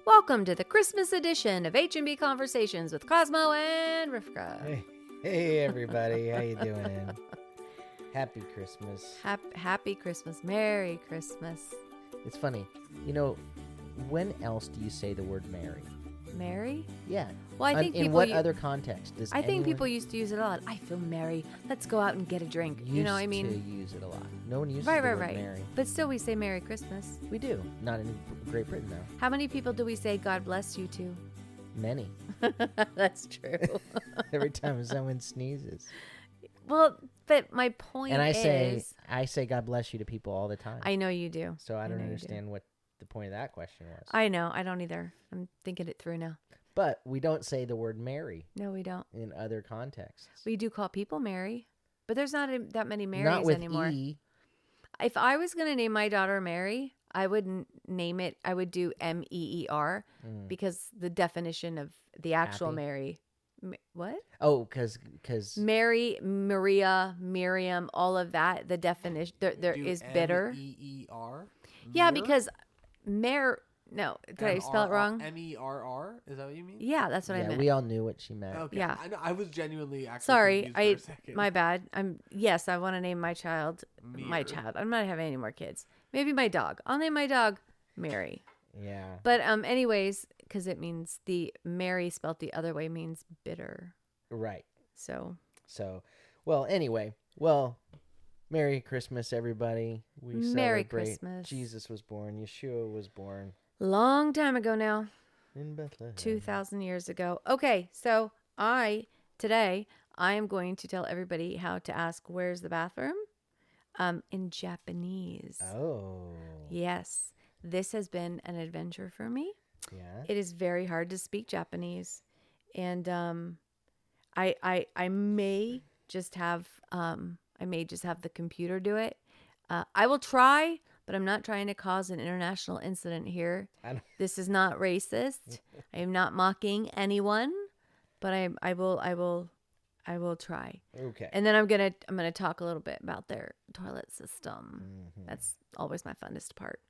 Welcome to the Christmas edition of HNB Conversations with Cosmo and Rivka. Hey everybody, how you doing? Happy Christmas. Happy Christmas. Merry Christmas. It's funny, when else do you say the word Merry? Merry? Yeah. Well, I think in people. what other context does I think anyone people used to use it a lot. I feel merry. Let's go out and get a drink. You know what I used mean? to use it a lot. No one uses Right. the word Merry. But still, we say Merry Christmas. We do. Not in Great Britain though. How many people do we say God bless you to? Many. That's true. Every time someone sneezes. Well, but my point And is, I say God bless you to people all the time. I know you do. So I don't know you do. understand what the point of that question was. I know. I don't either. I'm thinking it through now. But we don't say the word Mary No, we don't. in other contexts. We do call people Mary, but there's not that many Marys Not with anymore. E. If I was going to name my daughter Mary, I wouldn't name it. I would do Meer because the definition of the actual Happy. Mary. What? Oh, because Mary, Maria, Miriam, all of that. The definition there is bitter. Meer? Yeah, because No, did I spell it wrong? Merr? Is that what you mean? Yeah, that's what I meant. we all knew what she meant. Okay. Yeah. I was genuinely actually Sorry, confused for a second. my bad. I want to name my child my Mir. child. I'm not having any more kids. Maybe my dog. I'll name my dog Mary. Yeah. But anyways, because it means the Mary spelt the other way means bitter. Right. So well, anyway, Merry Christmas, everybody. We Merry celebrate Christmas. Jesus was born. Yeshua was born long time ago now, in Bethlehem. 2,000 years ago. Okay, so today I am going to tell everybody how to ask where's the bathroom in Japanese. Oh. Yes, this has been an adventure for me. Yeah. It is very hard to speak Japanese, and I may just have the computer do it. I will try, but I'm not trying to cause an international incident here. This is not racist. I am not mocking anyone, but I will try. Okay. And then I'm gonna talk a little bit about their toilet system. Mm-hmm. That's always my funnest part.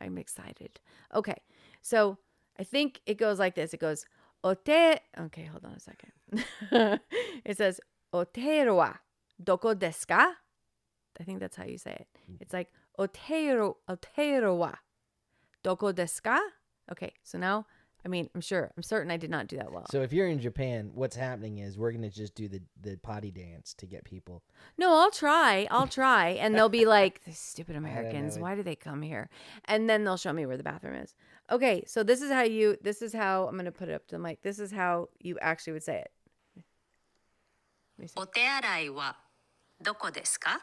I'm excited. Okay, so I think it goes like this. It goes Okay, hold on a second. It says Oteiro wa doko desu ka? I think that's how you say it. It's like Oteiro wa doko desu ka? Okay, so now I'm certain I did not do that well. So if you're in Japan, what's happening is we're gonna just do the potty dance to get people. No, I'll try. And they'll be like, these stupid Americans, why do they come here? And then they'll show me where the bathroom is. Okay, so this is how I'm going to put it up to the mic. This is how you actually would say it. お手洗いはどこですか?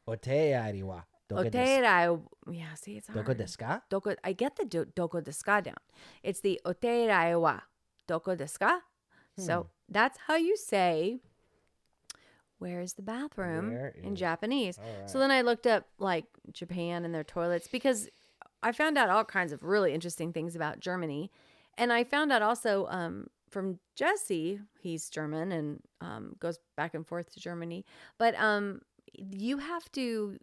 Oteari wa doko desu. Oterai. Yeah, see, it's hard. Doko desu ka? I get the doko desu ka down. It's the oterai wa doko desu ka? So that's how you say, where is the bathroom in Japanese? Right. So then I looked up like Japan and their toilets because I found out all kinds of really interesting things about Germany. And I found out also from Jesse, he's German and goes back and forth to Germany. But you have to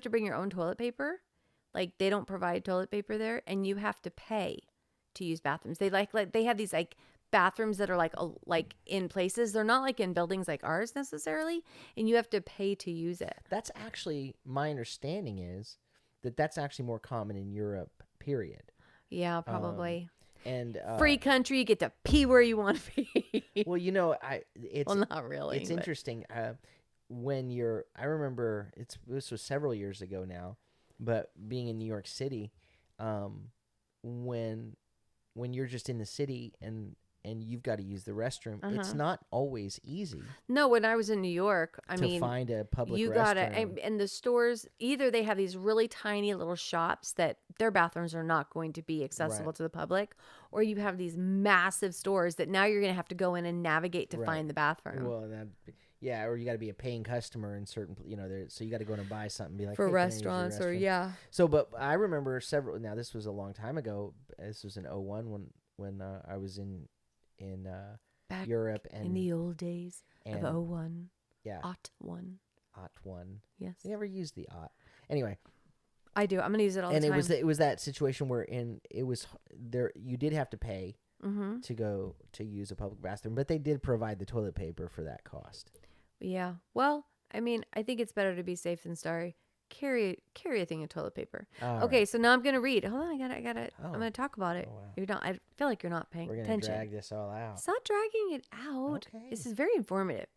bring your own toilet paper. Like they don't provide toilet paper there, and you have to pay to use bathrooms. They they have these like bathrooms that are like in places. They're not like in buildings like ours necessarily, and you have to pay to use it. That's actually my understanding is that's actually more common in Europe. Period. Yeah, probably. And free country, you get to pee where you want to pee. Well, it's well, not really. It's interesting. I remember this was several years ago now, but being in New York City, when you're just in the city and you've got to use the restroom, it's not always easy. No, when I was in New York, to find a public you restroom. And the stores, either they have these really tiny little shops that their bathrooms are not going to be accessible to the public, or you have these massive stores that now you're going to have to go in and navigate to find the bathroom. Well, or you got to be a paying customer in certain, so you got to go in and buy something, and be like, for hey, restaurants can I use your or restroom? So, but I remember several. Now, this was a long time ago. This was in 2001 when I was in back Europe and in the old days of 2001. Yeah. Ot one. Ot one. Yes. I never used the ot. Anyway, I do. I'm gonna use it all And the time. it was that situation where it was there you did have to pay to go to use a public bathroom, but they did provide the toilet paper for that cost. Yeah. Well, I mean, I think it's better to be safe than sorry. Carry a thing of toilet paper. All Okay, right. so now I'm gonna read. Hold on, I gotta. Oh. I'm gonna talk about it. Oh, wow. You're not. I feel like you're not paying We're gonna attention. drag this all out. Stop dragging it out. Okay. This is very informative.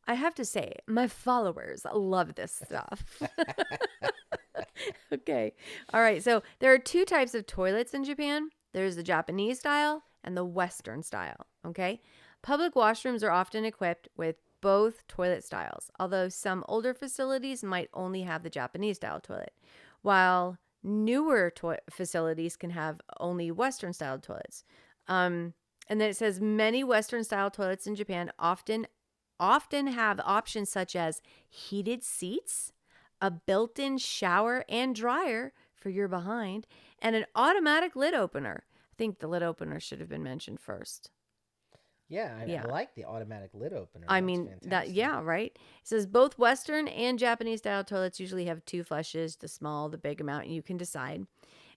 I have to say, my followers love this stuff. Okay. All right. So there are two types of toilets in Japan. There's the Japanese style and the Western style. Okay. Public washrooms are often equipped with both toilet styles, although some older facilities might only have the Japanese style toilet, while newer facilities can have only Western style toilets. And then it says many Western style toilets in Japan often have options such as heated seats, a built-in shower and dryer for your behind, and an automatic lid opener. I think the lid opener should have been mentioned first. Yeah, I Yeah. like the automatic lid opener. I That's mean, fantastic. right? It says both Western and Japanese style toilets usually have two flushes, the small, the big amount, and you can decide.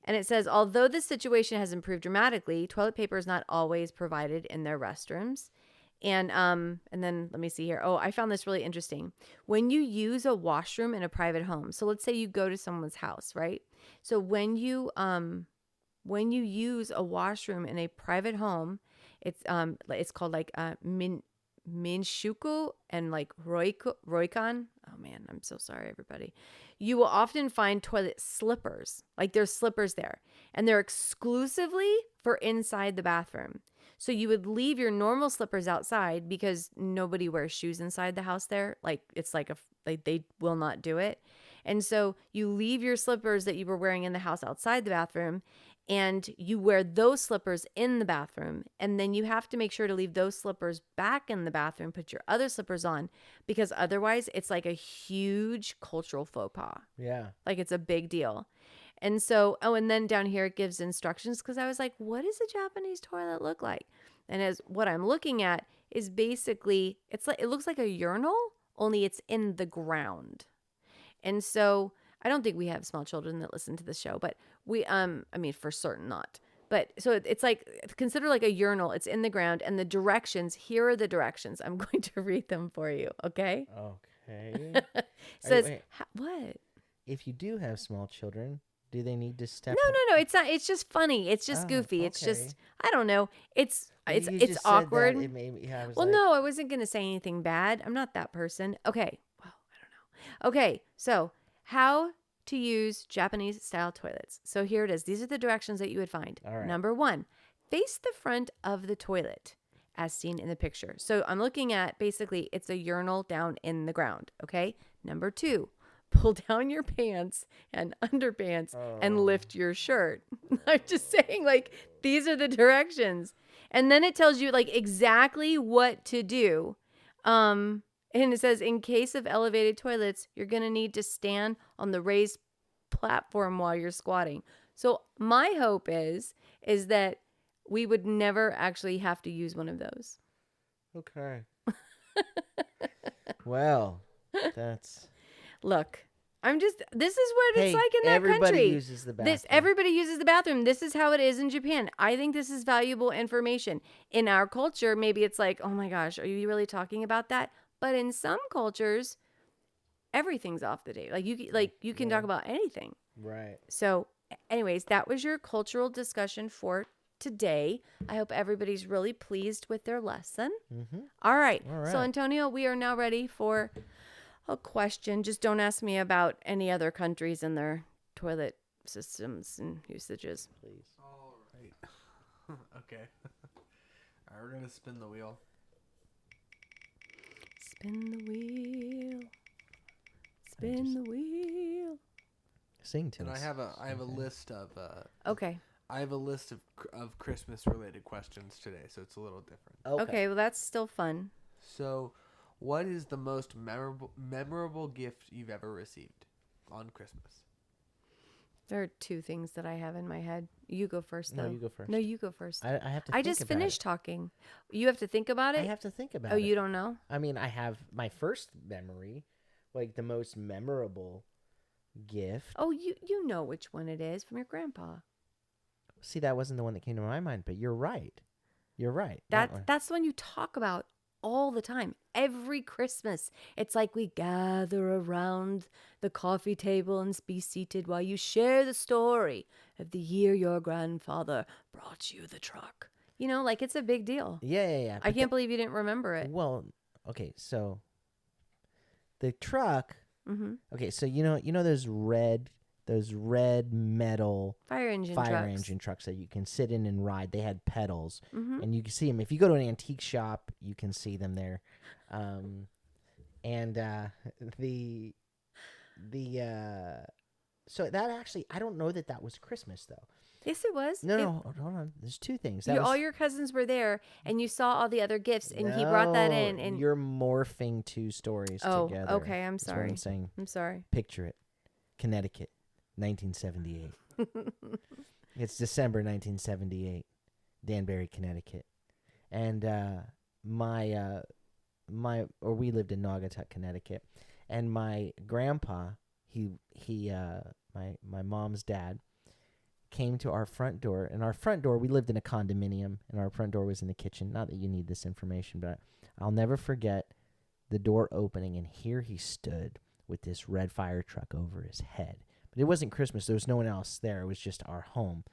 And it says, although this situation has improved dramatically, toilet paper is not always provided in their restrooms. And then let me see here. Oh, I found this really interesting. When you use a washroom in a private home, so let's say you go to someone's house, right? So when you use a washroom in a private home, it's called like minshuku and like roikan. Oh man, I'm so sorry, everybody. You will often find toilet slippers. Like there's slippers there, and they're exclusively for inside the bathroom. So you would leave your normal slippers outside because nobody wears shoes inside the house there. Like it's like they will not do it. And so you leave your slippers that you were wearing in the house outside the bathroom, and you wear those slippers in the bathroom. And then you have to make sure to leave those slippers back in the bathroom, put your other slippers on, because otherwise it's like a huge cultural faux pas. Yeah. Like it's a big deal. And so, and then down here it gives instructions, because I was like, what does a Japanese toilet look like? And as what I'm looking at is basically, it looks like a urinal, only it's in the ground. And so I don't think we have small children that listen to the show, but I mean, for certain not. But so it's like, consider like a urinal. It's in the ground, and the directions, here are the directions. I'm going to read them for you. Okay. Okay. Says, wait. what? If you do have small children, do they need to step? No. It's not. It's just funny. It's just goofy. It's okay. just, I don't know. It's You just said that, awkward. it made me, I was Well, like, no, I wasn't going to say anything bad. I'm not that person. Okay. Well, I don't know. Okay. So how to use Japanese style toilets. So here it is. These are the directions that you would find. All right. Number 1, face the front of the toilet as seen in the picture. So I'm looking at, basically it's a urinal down in the ground. Okay. Number 2, pull down your pants and underpants and lift your shirt. I'm just saying, like, these are the directions. And then it tells you like exactly what to do. And it says, in case of elevated toilets, you're going to need to stand on the raised platform while you're squatting. So my hope is that we would never actually have to use one of those. okay. Well, that's. Look, this is what it's like in that everybody country. uses the bathroom. Everybody uses the bathroom. This is how it is in Japan. I think this is valuable information. In our culture, maybe it's like, oh my gosh, are you really talking about that? But in some cultures, everything's off the table. You can talk about anything. Right. So, anyways, that was your cultural discussion for today. I hope everybody's really pleased with their lesson. Mm-hmm. All right. All right. So, Antonio, we are now ready for a question. Just don't ask me about any other countries and their toilet systems and usages. Please. All right. Okay. All right, we're gonna spin the wheel. Spin the wheel. Spin the wheel. Sing to And us. I have a list of Okay. I have a list of Christmas related questions today, so it's a little different. Okay. Well, that's still fun. So, what is the most memorable gift you've ever received on Christmas? There are two things that I have in my head. You go first, though. No, you go first. No, you go first. I have to. I think just about finished it. talking. You have to think about it. I have to think about it. Oh, you don't know? I mean, I have my first memory, like the most memorable gift. Oh, you know which one it is from your grandpa. See, that wasn't the one that came to my mind, but you're right. You're right. That one. That's the one you talk about all the time. Every Christmas, it's like we gather around the coffee table and be seated while you share the story of the year your grandfather brought you the truck. You know, like it's a big deal. Yeah. I can't believe you didn't remember it. Well, okay, so the truck. Mm-hmm. Okay, so you know those red metal Fire engine trucks that you can sit in and ride. They had pedals, Mm-hmm. and you can see them if you go to an antique shop. You can see them there, and the so that actually I don't know that was Christmas though. Yes, it was. No, hold on. There's two things. All your cousins were there, and you saw all the other gifts, and he brought that in. And you're morphing two stories together. Okay. I'm That's what sorry. I'm saying. I'm sorry. Picture it, Connecticut, 1978. It's December 1978, Danbury, Connecticut, and we lived in Naugatuck, Connecticut, and my grandpa, my mom's dad, came to our front door, and our front door, we lived in a condominium, and our front door was in the kitchen. Not that you need this information, but I'll never forget the door opening, and here he stood with this red fire truck over his head. But it wasn't Christmas. There was no one else there. It was just our home.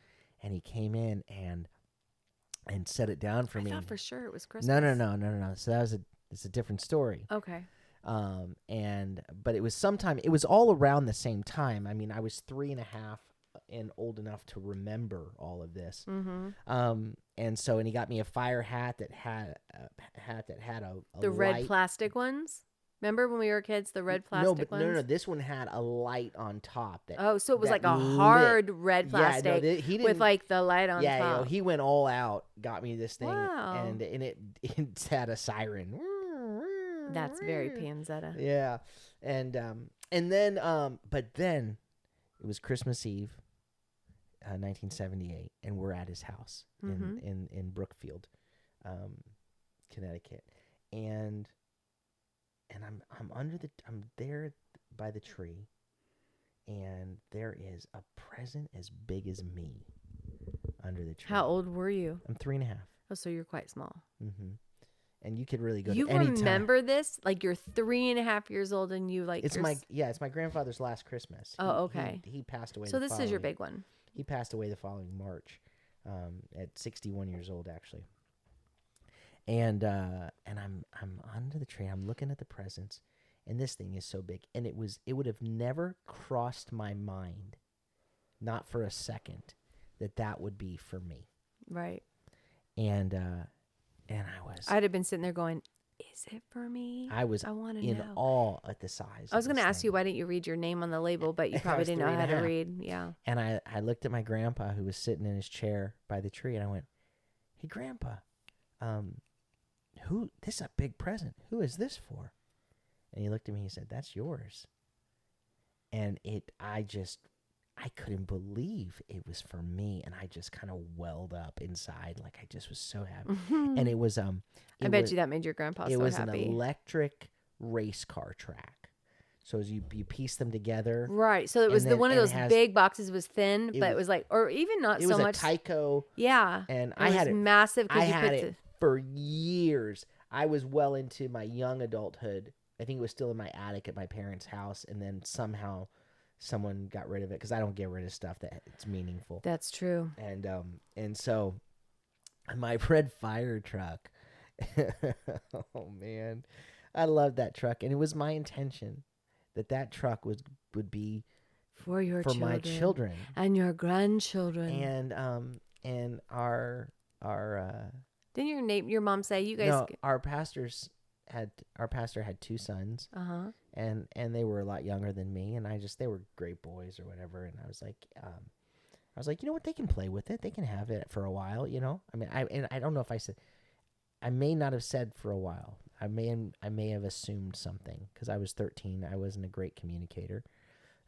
And he came in and set it down for me. I thought for sure it was Christmas. No. So it's a different story. Okay. But it was all around the same time. I mean, I was 3.5 and old enough to remember all of this. Mm-hmm. And he got me a fire hat that had a the red light. plastic ones. Remember when we were kids, the red plastic ones? No. This one had a light on top. So it was like a lit. hard red plastic he didn't, with like the light on top. Yeah, he went all out, got me this thing, Wow. and it had a siren. That's very Pianzetta. Yeah, but then it was Christmas Eve, 1978, and we're at his house in Brookfield, Connecticut, and I'm there by the tree, and there is a present as big as me under the tree. How old were you? I'm 3.5. Oh, so you're quite small. Mm-hmm. And you could really go. You to any remember time. this? Like you're 3.5 years old, and you like. It's my grandfather's last Christmas. Oh, okay. He passed away. So this is your big one. He passed away the following March, at 61 years old actually. And I'm under the tree. I'm looking at the presents, and this thing is so big. And it would have never crossed my mind, not for a second, that would be for me. Right. And I'd have been sitting there going, "Is it for me?" I want to in know. awe at the size. I was going to ask you, why didn't you read your name on the label? But you probably didn't know how to 3.5. read. Yeah. And I looked at my grandpa, who was sitting in his chair by the tree, and I went, "Hey, Grandpa, this is a big present. Who is this for?" And he looked at me and he said, "That's yours." And I couldn't believe it was for me, and I just kind of welled up inside, like I just was so happy. And it was I bet you that made your grandpa so happy. It was an electric race car track. So as you piece them together, right? So it was one of those big boxes. Was thin, but it was like, or even not so much. It was a Tyco. Yeah, and I had it massive. I had it for years. I was well into my young adulthood. I think it was still in my attic at my parents' house, and then somehow someone got rid of it, because I don't get rid of stuff that it's meaningful. That's true. And so my red fire truck. Oh man, I love that truck, and it was my intention that truck would be for my children and your grandchildren, and our didn't your mom say you guys? No, our pastor had 2 sons. And they were a lot younger than me, and they were great boys or whatever. And I was like, you know what? They can play with it. They can have it for a while, you know. I mean, I don't know if I said. I may not have said for a while. I may have assumed something, because I was 13. I wasn't a great communicator,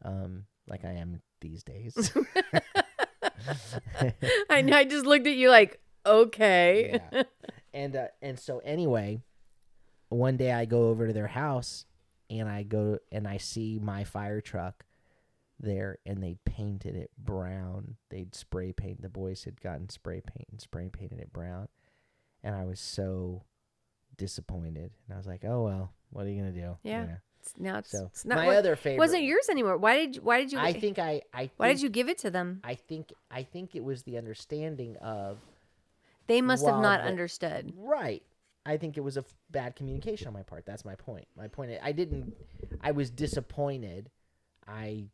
like I am these days. I just looked at you like, okay. Yeah. And so anyway, one day I go over to their house, and I see my fire truck there, and they painted it brown. They'd spray paint. The boys had gotten spray paint and spray painted it brown, and I was so disappointed. And I was like, "Oh well, what are you gonna do?" Yeah. You know? Now it's, So it's not my other favorite wasn't yours anymore. Why did you? I think I why did you give it to them? I think it was the understanding of They must have while not the- understood. right. I think it was a bad communication on my part. That's my point. I was disappointed. I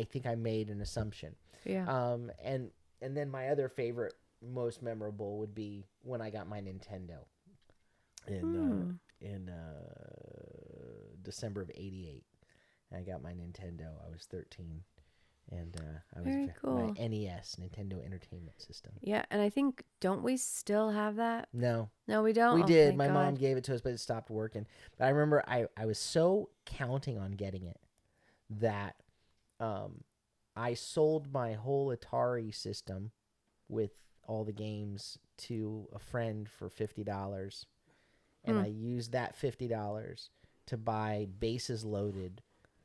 think I made an assumption. Yeah. And then my other favorite, most memorable would be when I got my Nintendo in December of '88. I got my Nintendo. I was 13, and I was Very cool. my NES, Nintendo Entertainment System. Yeah, and I think don't we still have that? No, No, we don't. we Oh, did. thank My mom God. gave it to us, but it stopped working. But I remember I was so counting on getting it that I sold my whole Atari system with all the games to a friend for $50, and I used that $50 to buy Bases Loaded.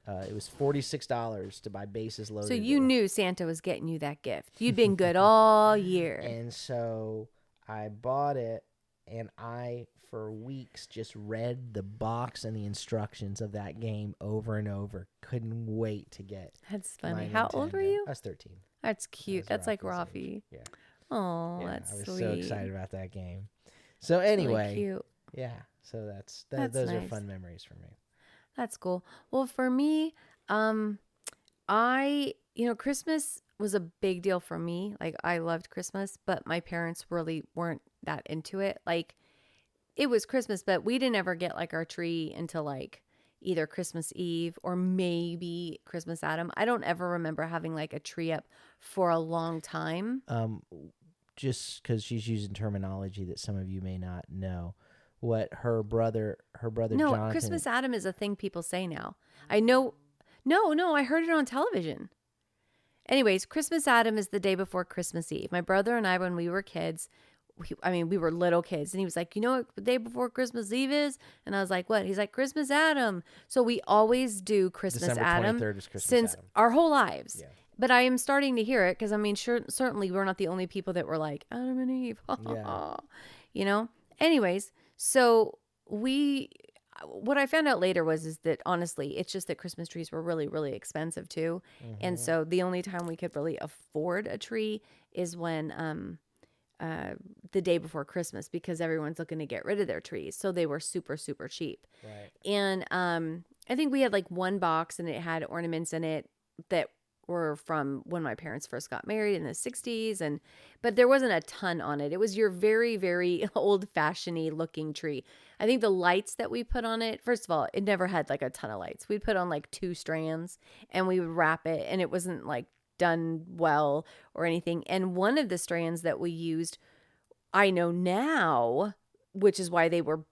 It was $46 to buy Bases Loaded. So you knew Santa was getting you that gift. You'd been good all year. And so I bought it, and I, for weeks, just read the box and the instructions of that game over and over. Couldn't wait to get That's my funny. How old were Nintendo. you? I was 13. That's cute. was That's like Rafi's age. Rafi. Yeah. Oh, Yeah, that's I was sweet. so excited about that game. So Really anyway, cute. yeah. So that's That's those are nice. fun memories for me. That's cool. Well, for me, Christmas was a big deal for me. Like, I loved Christmas, but my parents really weren't that into it. Like, it was Christmas, but we didn't ever get like our tree until like either Christmas Eve or maybe Christmas Adam. I don't ever remember having like a tree up for a long time. Just because she's using terminology that some of you may not know, what her brother No, Jonathan. Christmas Adam is a thing people say now. I know. No, I heard it on television. Anyways, Christmas Adam is the day before Christmas Eve. My brother and I, when we were kids, we were little kids, and he was like, you know what the day before Christmas Eve is? And I was like, what? He's like, Christmas Adam. So we always do Christmas December Adam 23rd is Christmas since Adam. our whole lives. Yeah. But I am starting to hear it because, certainly we're not the only people that were like, Adam and Eve. Yeah. You know? Anyways, so what I found out later is that honestly, it's just that Christmas trees were really, really expensive too. And so the only time we could really afford a tree is when the day before Christmas, because everyone's looking to get rid of their trees. So they were super, super cheap. Right. And I think we had like one box and it had ornaments in it that were from when my parents first got married in the 60s. But there wasn't a ton on it. It was your very, very old-fashioned looking tree. I think the lights that we put on it, first of all, it never had like a ton of lights. We'd put on like 2 strands and we would wrap it, and it wasn't like done well or anything. And one of the strands that we used, I know now, which is why they would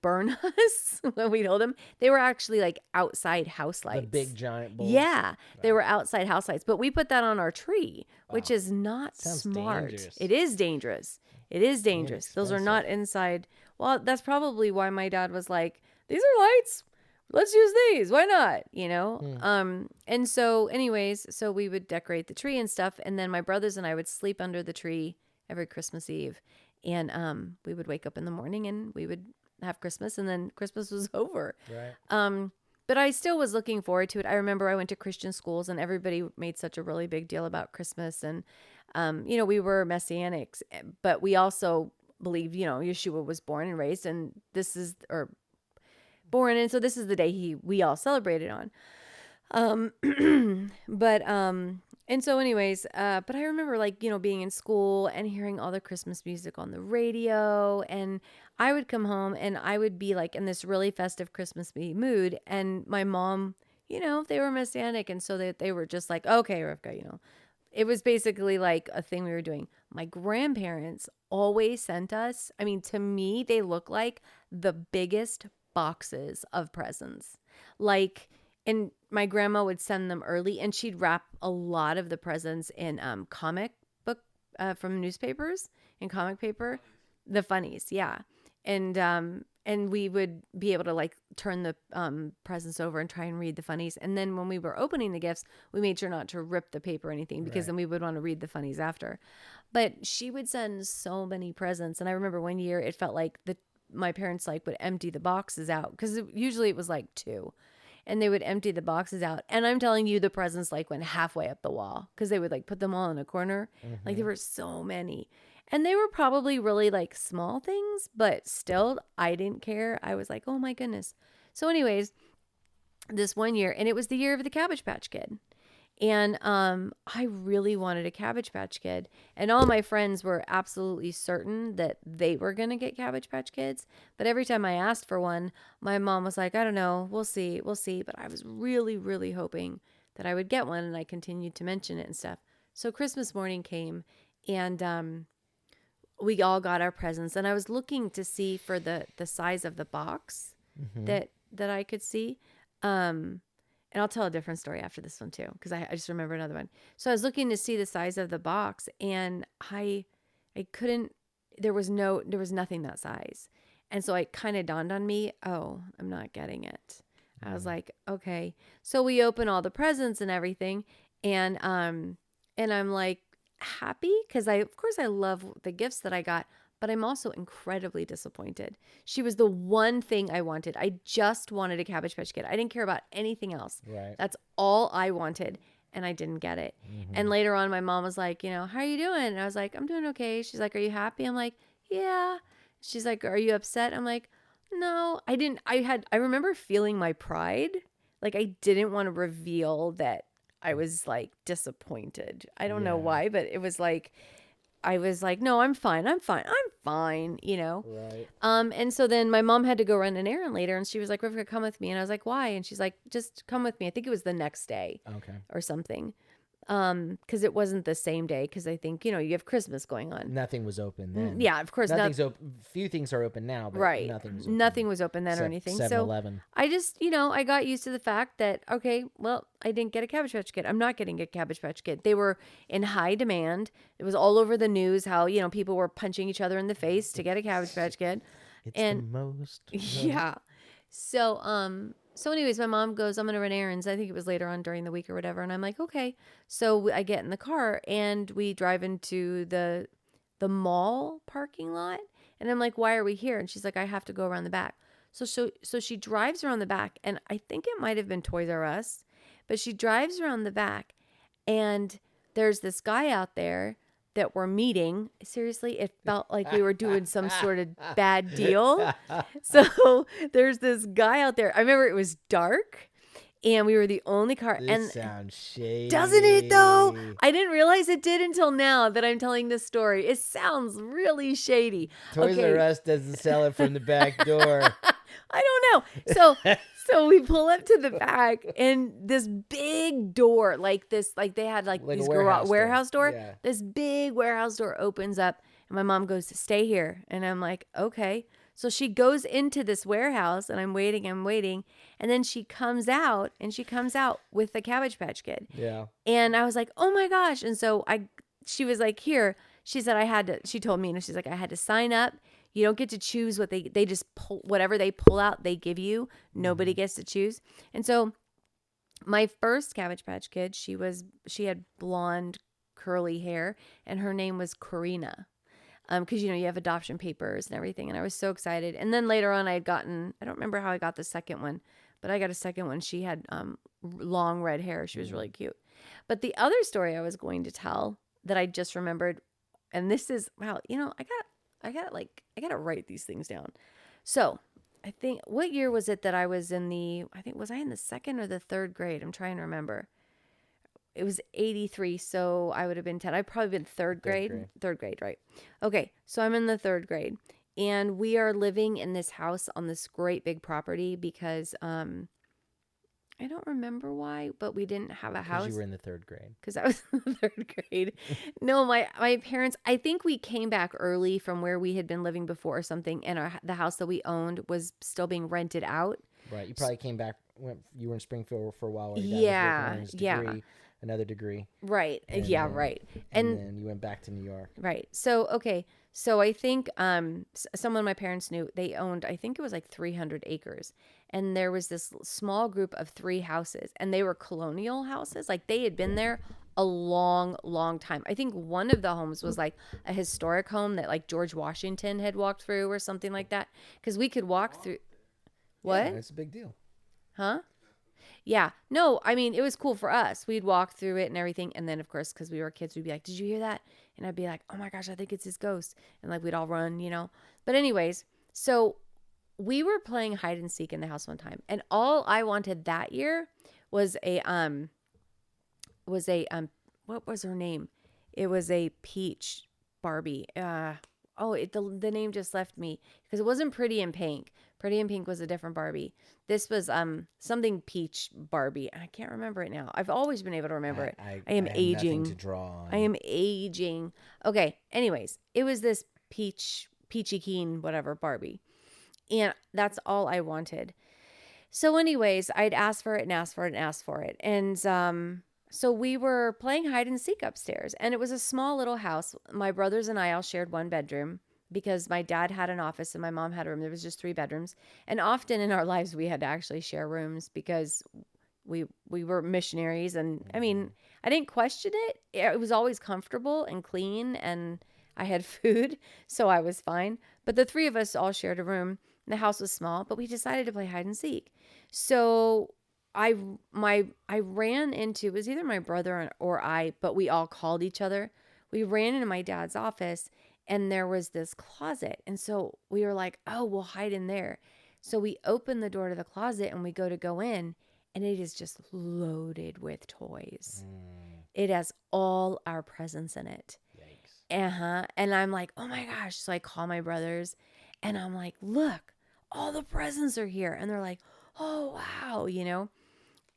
burn us when we told them, they were actually like outside house lights. The big giant bulbs. Yeah, they were outside house lights, but we put that on our tree, which Wow. is not Sounds smart. dangerous. It is dangerous. It is dangerous. Those are not inside. Well, that's probably why my dad was like, these are lights. Let's use these. Why not? You know? And so anyways, so we would decorate the tree and stuff. And then my brothers and I would sleep under the tree every Christmas Eve. And we would wake up in the morning and we would have Christmas, and then Christmas was over. Right. But I still was looking forward to it. I remember I went to Christian schools and everybody made such a really big deal about Christmas. And, we were Messianics, but we also believed, Yeshua was born and raised, and born. And so this is the day we all celebrated on. And so anyways, but I remember being in school and hearing all the Christmas music on the radio, and I would come home and I would be like in this really festive Christmassy mood. And my mom, they were Messianic. And so they were just like, okay, Rivka, it was basically like a thing we were doing. My grandparents always sent us, to me, they look like the biggest boxes of presents. And my grandma would send them early, and she'd wrap a lot of the presents in comic book from newspapers and comic paper, the funnies, yeah. And and we would be able to like turn the presents over and try and read the funnies. And then when we were opening the gifts, we made sure not to rip the paper or anything, because then we would want to read the funnies after. But she would send so many presents. And I remember one year it felt like my parents like would empty the boxes out, because usually it was like 2. And they would empty the boxes out. And I'm telling you, the presents like went halfway up the wall, because they would like put them all in a corner. Like there were so many. And they were probably really like small things, but still, I didn't care. I was like, oh my goodness. So anyways, this one year, and it was the year of the Cabbage Patch Kid. And I really wanted a Cabbage Patch Kid. And all my friends were absolutely certain that they were going to get Cabbage Patch Kids. But every time I asked for one, my mom was like, I don't know, we'll see. But I was really, really hoping that I would get one. And I continued to mention it and stuff. So Christmas morning came, and we all got our presents, and I was looking to see for the size of the box that I could see. And I'll tell a different story after this one too, because I just remember another one. So I was looking to see the size of the box, and I couldn't. There was nothing that size, and so it kind of dawned on me. Oh, I'm not getting it. I was like, okay. So we open all the presents and everything, and I'm like, happy, because of course I love the gifts that I got, but I'm also incredibly disappointed. She was the one thing I wanted. I just wanted a Cabbage Patch Kid. I didn't care about anything else. Right. That's all I wanted, and I didn't get it. And later on, my mom was like, how are you doing? And I was like, I'm doing okay. She's like, are you happy? I'm like, yeah. She's like, are you upset? I'm like, no, I didn't. I remember feeling my pride. Like I didn't want to reveal that I was like disappointed. I don't know why, but it was like, I was like, no, I'm fine. Right. And so then my mom had to go run an errand later, and she was like, Rivka, come with me. And I was like, why? And she's like, just come with me. I think it was the next day Okay. or something. Because it wasn't the same day, because I think, you have Christmas going on. Nothing was open then. Yeah, of course. Nothing's open. Few things are open now, but Right. nothing Nothing was open. was open then or Except anything. 7-Eleven. So I just, I got used to the fact that, okay, well, I didn't get a Cabbage Patch Kid. I'm not getting a Cabbage Patch Kid. They were in high demand. It was all over the news how, people were punching each other in the face to get a Cabbage Patch Kid. It's And- the most. Yeah. So anyways, my mom goes, I'm going to run errands. I think it was later on during the week or whatever. And I'm like, okay. So I get in the car and we drive into the mall parking lot. And I'm like, why are we here? And she's like, I have to go around the back. So she drives around the back, and I think it might have been Toys R Us, but she drives around the back, and there's this guy out there that we're meeting. Seriously, it felt like we were doing some sort of bad deal. So there's this guy out there. I remember it was dark, and we were the only car. This And sounds shady. doesn't it though? I didn't realize it did until now that I'm telling this story. It sounds really shady. Toys Okay. R Us doesn't sell it from the back door. I don't know. So we pull up to the back, and this big door, like they had like Like a these warehouse door. door. Yeah. This big warehouse door opens up, and my mom goes, stay here. And I'm like, okay. So she goes into this warehouse, and I'm waiting. And then she comes out with the Cabbage Patch Kid. Yeah. And I was like, oh my gosh. And so she was like, here, she said she told me, and she's like, I had to sign up. You don't get to choose what they just pull, whatever they pull out, they give you. Nobody gets to choose. And so my first Cabbage Patch Kid, she had blonde curly hair, and her name was Karina. Because, you have adoption papers and everything. And I was so excited. And then later on I don't remember how I got the second one, but I got a second one. She had long red hair. She was really cute. But the other story I was going to tell that I just remembered, and this is, wow, I gotta write these things down. So I think, what year was it that I was was I in the second or the third grade? I'm trying to remember. It was 83, so I would have been 10. I'd probably been third grade. Third grade, right. Okay, so I'm in the third grade, and we are living in this house on this great big property because I don't remember why, but we didn't have a house. Because you were in the third grade. Because I was in the third grade. No, my parents, I think we came back early from where we had been living before or something, and the house that we owned was still being rented out. Right. You probably came back, you were in Springfield for a while while your dad was working on his degree. another degree. Right. And Yeah, then, right. And And then you went back to New York. right. So, okay. So I think someone my parents knew, they owned, I think it was like 300 acres. And there was this small group of 3 houses, and they were colonial houses. Like they had been there a long, long time. I think one of the homes was like a historic home that like George Washington had walked through or something like that. Because we could walk through. What? Yeah, it's a big deal. Huh? Yeah. No, I mean, it was cool for us. We'd walk through it and everything. And then, of course, because we were kids, we'd be like, did you hear that? And I'd be like, oh my gosh, I think it's his ghost. And like, we'd all run, you know. But, anyways, so we were playing hide and seek in the house one time. And all I wanted that year was what was her name? It was a peach Barbie. The name just left me because it wasn't Pretty in Pink. Pretty in Pink was a different Barbie. This was something peach Barbie. I can't remember it now. I've always been able to remember it. I am have aging. Nothing to draw on. I am aging. Okay. Anyways, it was this peachy keen whatever Barbie, and that's all I wanted. So, anyways, I'd ask for it and ask for it and ask for it, and so we were playing hide and seek upstairs, and it was a small little house. My brothers and I all shared one bedroom because my dad had an office and my mom had a room. There was just 3 bedrooms. And often in our lives, we had to actually share rooms because we were missionaries. And I mean, I didn't question it. It was always comfortable and clean, and I had food, so I was fine. But the 3 of us all shared a room. The house was small, but we decided to play hide and seek. So I ran into, it was either my brother or I, but we all called each other. We ran into my dad's office, and there was this closet. And so we were like, oh, we'll hide in there. So we open the door to the closet and we go in, and it is just loaded with toys. It has all our presents in it. Yikes. And I'm like, oh my gosh. So I call my brothers and I'm like, look, all the presents are here. And they're like, oh, wow, you know?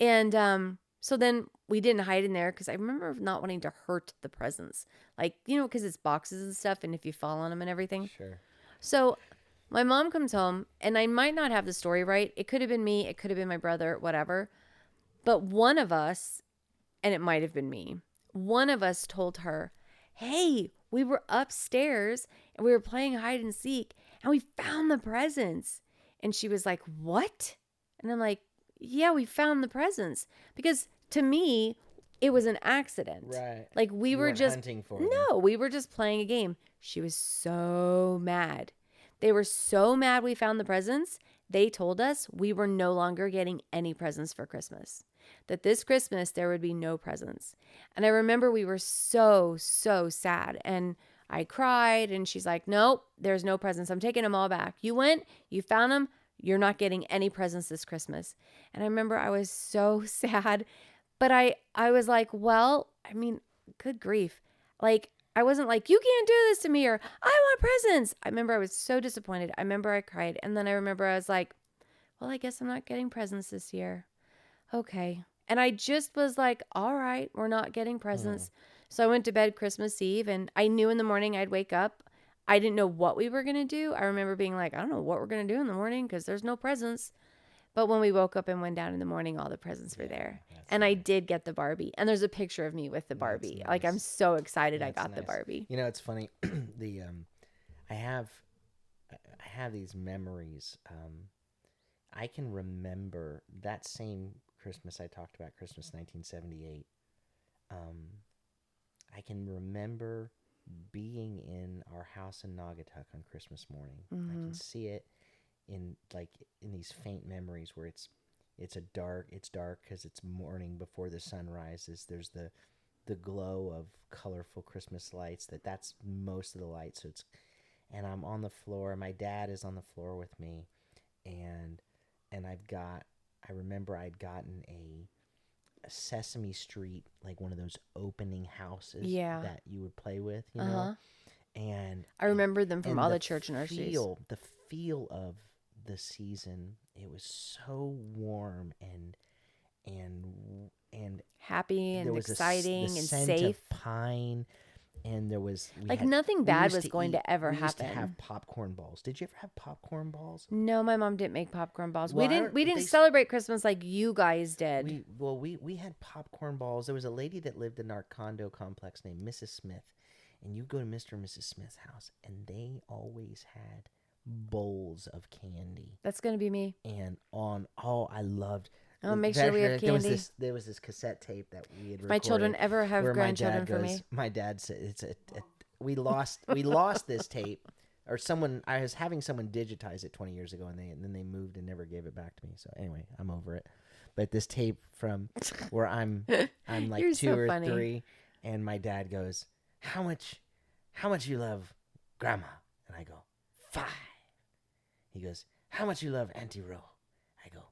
And so then we didn't hide in there because I remember not wanting to hurt the presents. Like, you know, because it's boxes and stuff, and if you fall on them and everything. Sure. So my mom comes home, and I might not have the story right. It could have been me. It could have been my brother, whatever. But one of us, and it might have been me, one of us told her, hey, we were upstairs, and we were playing hide and seek, and we found the presents. And she was like, what? And I'm like, yeah, we found the presents. Because to me, it was an accident. Right. Like we You were weren't just hunting for them. no, we were just playing a game. She was so mad. They were so mad we found the presents. They told us we were no longer getting any presents for Christmas. That this Christmas there would be no presents. And I remember we were so sad, and I cried, and she's like, "Nope, there's no presents. I'm taking them all back. You went, you found them. You're not getting any presents this Christmas." And I remember I was so sad, but I was like, well, I mean, good grief. Like, I wasn't like, you can't do this to me, or I want presents. I remember I was so disappointed. I remember I cried. And then I remember I was like, well, I guess I'm not getting presents this year. Okay. And I just was like, all right, we're not getting presents. So I went to bed Christmas Eve, and I knew in the morning I'd wake up. I didn't know what we were going to do. I remember being like, I don't know what we're going to do in the morning because there's no presents. But when we woke up and went down in the morning, all the presents were there. And I did get the Barbie. And there's a picture of me with the Barbie. Nice. Like, I'm so excited I That's got the nice. Barbie. You know, it's funny. I have these memories. I can remember that same Christmas I talked about, Christmas 1978. I can remember being in our house in Naugatuck on Christmas morning. I can see it in these faint memories where it's dark because it's morning before the sun rises. There's the glow of colorful Christmas lights. That's most of the lights. And I'm on the floor. My dad is on the floor with me, and I remember I'd gotten a Sesame Street, like one of those opening houses that you would play with, you know. And I remember them from all the the church nurseries. The feel of the season, it was so warm and happy and there was exciting the and scent safe. of pine, and there was nothing we bad used was going to ever we used to happen. have popcorn balls. Did you ever have popcorn balls? No, my mom didn't make popcorn balls. Well, We didn't celebrate Christmas like you guys did. We had popcorn balls. There was a lady that lived in our condo complex named Mrs. Smith, and you go to Mr. and Mrs. Smith's house, and they always had bowls of candy. That's gonna be me. And I loved. I'll make sure we have candy. There was this cassette tape that we had recorded. If my children ever have where grandchildren for me. My dad said we lost this tape, or I was having someone digitize it 20 years ago, and then they moved and never gave it back to me. So anyway, I'm over it. But this tape from where I'm like You're 2 so or funny. 3, and my dad goes, how much you love Grandma? And I go, 5. He goes, how much you love Auntie Ro? I go,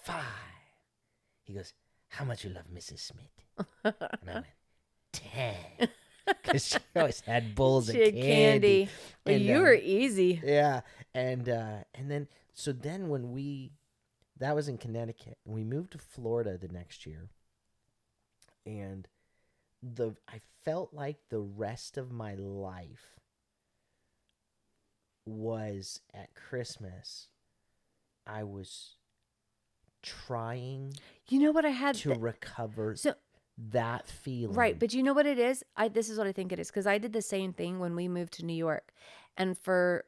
5. He goes, how much you love Mrs. Smith? And I went, 10. Because she always had bowls of candy. Well, you were easy. Yeah. And then, so then that was in Connecticut. And we moved to Florida the next year. And I felt like the rest of my life was at Christmas, I was trying You know what I had to recover that feeling. Right, but you know what it is? This is what I think it is, because I did the same thing when we moved to New York, and for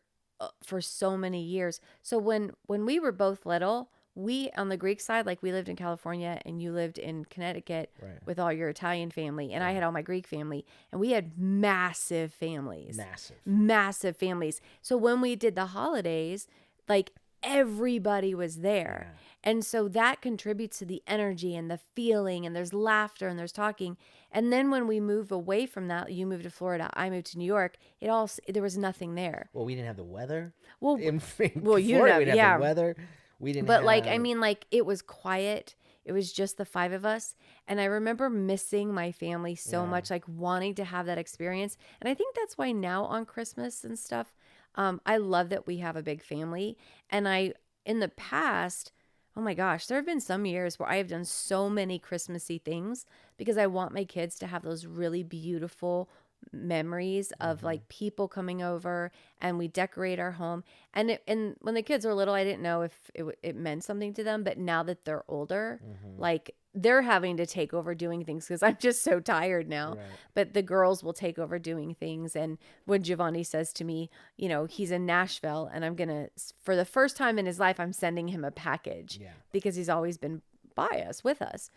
so many years. So when we were both little, we on the Greek side, like we lived in California, and you lived in Connecticut with all your Italian family, and I had all my Greek family, and we had massive families, massive families. So when we did the holidays, like everybody was there. Yeah. And so that contributes to the energy and the feeling, and there's laughter and there's talking. And then when we move away from that, you moved to Florida, I moved to New York, there was nothing there. Well, we didn't have the weather. Well, in you Florida, know, we didn't have the weather. We didn't But I mean, it was quiet. It was just the 5 of us. And I remember missing my family so much, like wanting to have that experience. And I think that's why now on Christmas and stuff, I love that we have a big family. And in the past, oh my gosh, there have been some years where I have done so many Christmassy things because I want my kids to have those really beautiful memories of like people coming over, and we decorate our home. And when the kids were little, I didn't know if it meant something to them, but now that they're older, like they're having to take over doing things because I'm just so tired now. Right. But the girls will take over doing things. And when Giovanni says to me, he's in Nashville, and for the first time in his life, I'm sending him a package because he's always been by us, with us.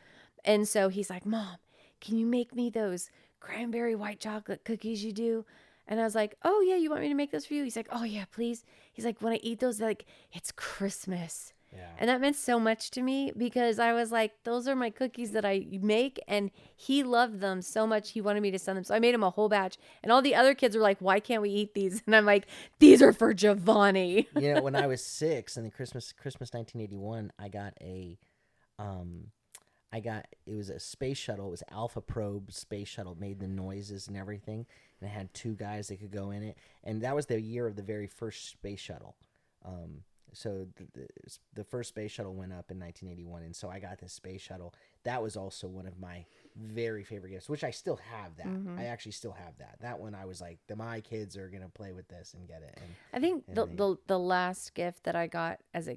And so he's like, Mom, can you make me those cranberry white chocolate cookies you do? And I was like, oh yeah, you want me to make those for you? He's like, oh yeah, please. He's like, when I eat those, like, it's Christmas. Yeah. And that meant so much to me because I was like, those are my cookies that I make, and he loved them so much he wanted me to send them. So I made him a whole batch, and all the other kids were like, why can't we eat these? And I'm like, these are for Giovanni. When I was 6 in the Christmas 1981, it was a space shuttle. It was Alpha Probe space shuttle, made the noises and everything. And it had 2 guys that could go in it. And that was the year of the very first space shuttle. So the first space shuttle went up in 1981. And so I got this space shuttle. That was also one of my very favorite gifts, which I still have that. Mm-hmm. I actually still have that. That one I was like, my kids are going to play with this and get it. And I think the last gift that I got as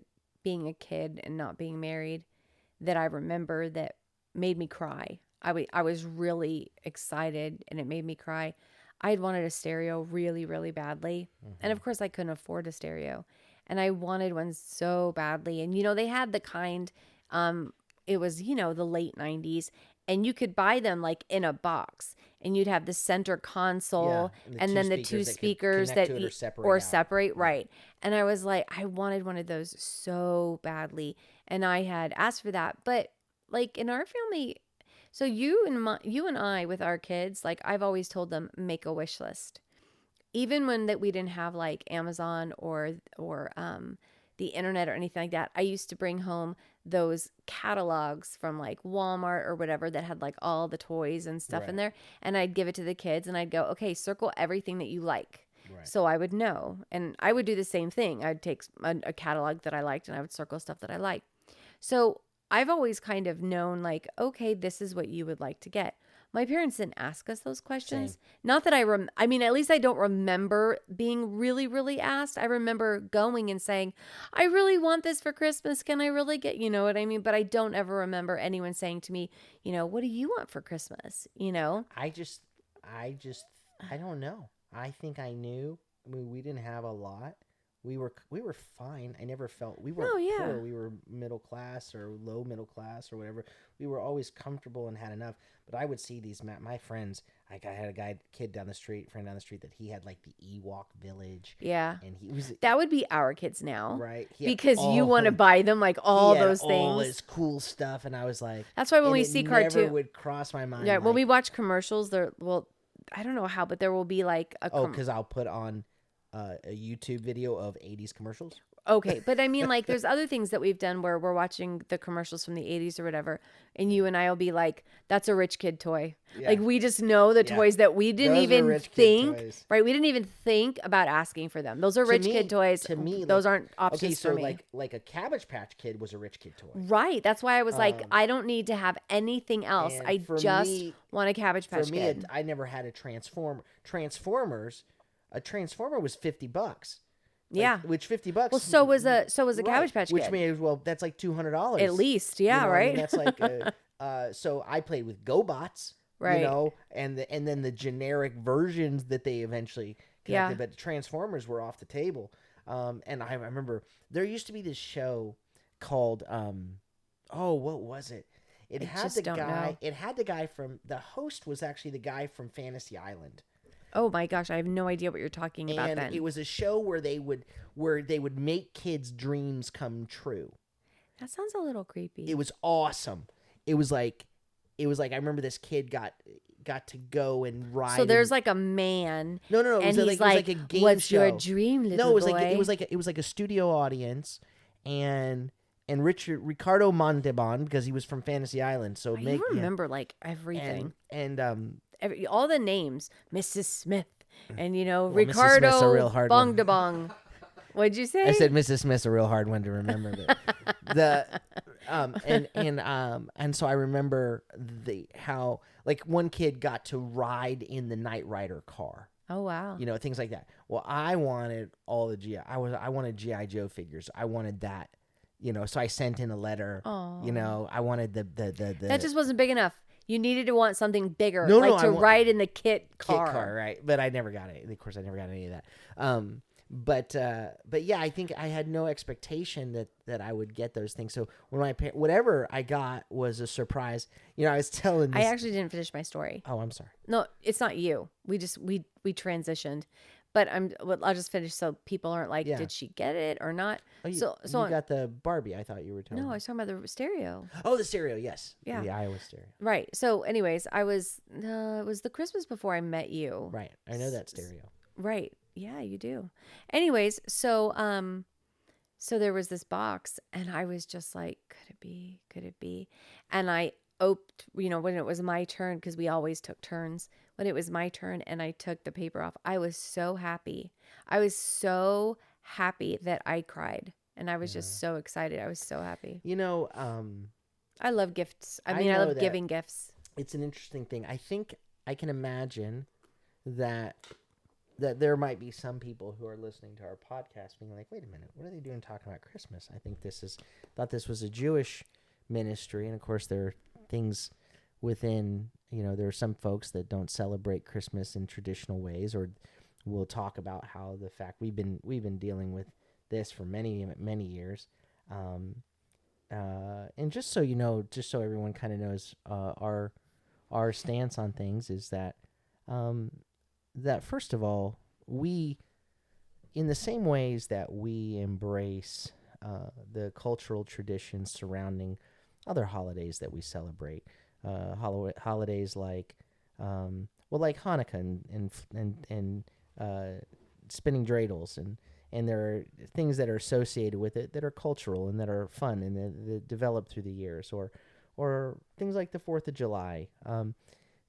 being a kid and not being married that I remember that made me cry. I was really excited, and it made me cry. I had wanted a stereo really, really badly. Mm-hmm. And of course I couldn't afford a stereo, and I wanted one so badly. And, they had the kind, it was, the late 90s, and you could buy them like in a box, and you'd have the center console and then the 2 speakers that separate. Right. And I was like, I wanted one of those so badly. And I had asked for that, but like in our family, so you and I with our kids, like I've always told them, make a wish list. Even when we didn't have like Amazon or the internet or anything like that, I used to bring home those catalogs from like Walmart or whatever that had like all the toys and stuff in there. And I'd give it to the kids, and I'd go, okay, circle everything that you like. Right. So I would know. And I would do the same thing. I'd take a catalog that I liked, and I would circle stuff that I liked. So I've always kind of known like, okay, this is what you would like to get. My parents didn't ask us those questions. Same. Not that I mean, at least I don't remember being really, really asked. I remember going and saying, I really want this for Christmas. Can I really get, you know what I mean? But I don't ever remember anyone saying to me, what do you want for Christmas? I don't know. I think I knew. I mean, we didn't have a lot. We were fine. I never felt we weren't Oh, yeah. poor. We were middle class or low middle class or whatever. We were always comfortable and had enough. But I would see these my friends. Like I had a friend down the street that he had like the Ewok village. Yeah. And he was That would be our kids now. right he had Because you all- want to buy them like all he had those all things. his cool stuff, and I was like, That's why when and we it see never cartoon, would cross my mind. yeah, when like, we watch commercials, I don't know how, but there will be like because I'll put on a YouTube video of 80s commercials. okay, but I mean, like, there's other things that we've done where we're watching the commercials from the 80s or whatever, and you and I will be like, that's a rich kid toy. Yeah. Like, we just know the Yeah. toys that we didn't Those are even rich kid think, toys. right? We didn't even think about asking for them. Those are rich kid toys. To me, those like, aren't options okay, so for me. like a Cabbage Patch Kid was a rich kid toy. Right. That's why I was like, I don't need to have anything else. and I for just me- want a Cabbage Patch For me, Kid. I never had a Transformers. A Transformer was $50. Yeah. Which $50. Well, so was a right, Cabbage Patch which Kid. means that's like $200 At least, yeah, You know, I right? mean, that's like so I played with GoBots, Right. and then the generic versions that they eventually connected, Yeah. but the Transformers were off the table. And I remember there used to be this show called what was it? It I had just the don't guy. know. It had the guy from the host was actually the guy from Fantasy Island. Oh my gosh, I have no idea what you're talking about And then. it was a show where they would make kids' dreams come true. That sounds a little creepy. It was awesome. It was like I remember this kid got to go and ride. So there's like a man. no. It and was he's like a game "What's show. your dream, little No, it was boy?" like it was like a studio audience, and Ricardo Montalban, because he was from Fantasy Island. So You remember like everything, and all the names, Mrs. Smith, and Mrs. Ricardo Smith's a real hard Bong one. de Bong. What'd you say? I said Mrs. Smith's a real hard one to remember. But and so I remember how like one kid got to ride in the Knight Rider car. Oh wow. Things like that. Well, I wanted all the I wanted GI Joe figures. I wanted that. So I sent in a letter. Aw. I wanted the That just wasn't big enough. You needed to want something bigger, No, like to I ride in the kit kit car. car, right? But I never got it. Of course, I never got any of that. But yeah, I think I had no expectation that I would get those things. So when whatever I got was a surprise. I was telling this. I actually didn't finish my story. Oh, I'm sorry. No, it's not you. We transitioned, but I'll just finish so people aren't like, Yeah. did she get it or not? Oh, you so got the Barbie. I thought you were telling no, I me. was talking about the stereo. Oh, the stereo. Yes. Yeah. The Iowa stereo. Right. So, anyways, it was the Christmas before I met you. Right. I know that stereo. Right. Yeah, you do. Anyways, so there was this box, and I was just like, could it be? Could it be? And I opened, when it was my turn, because we always took turns. When it was my turn, and I took the paper off, I was so happy. I was so happy that I cried, and I was just so excited. I was so happy. I love gifts. I mean, I know love that giving gifts. It's an interesting thing. I think I can imagine that there might be some people who are listening to our podcast being like, wait a minute, what are they doing talking about Christmas? I think thought this was a Jewish ministry. And of course there are things within, there are some folks that don't celebrate Christmas in traditional ways, or we'll talk about how the fact we've been dealing with this for many, many years. And just so just so everyone kind of knows, our stance on things is that, that first of all, we, in the same ways that we embrace the cultural traditions surrounding other holidays that we celebrate, holidays like Hanukkah and spinning dreidels, and there are things that are associated with it that are cultural and that are fun and that develop through the years, or things like the 4th of July,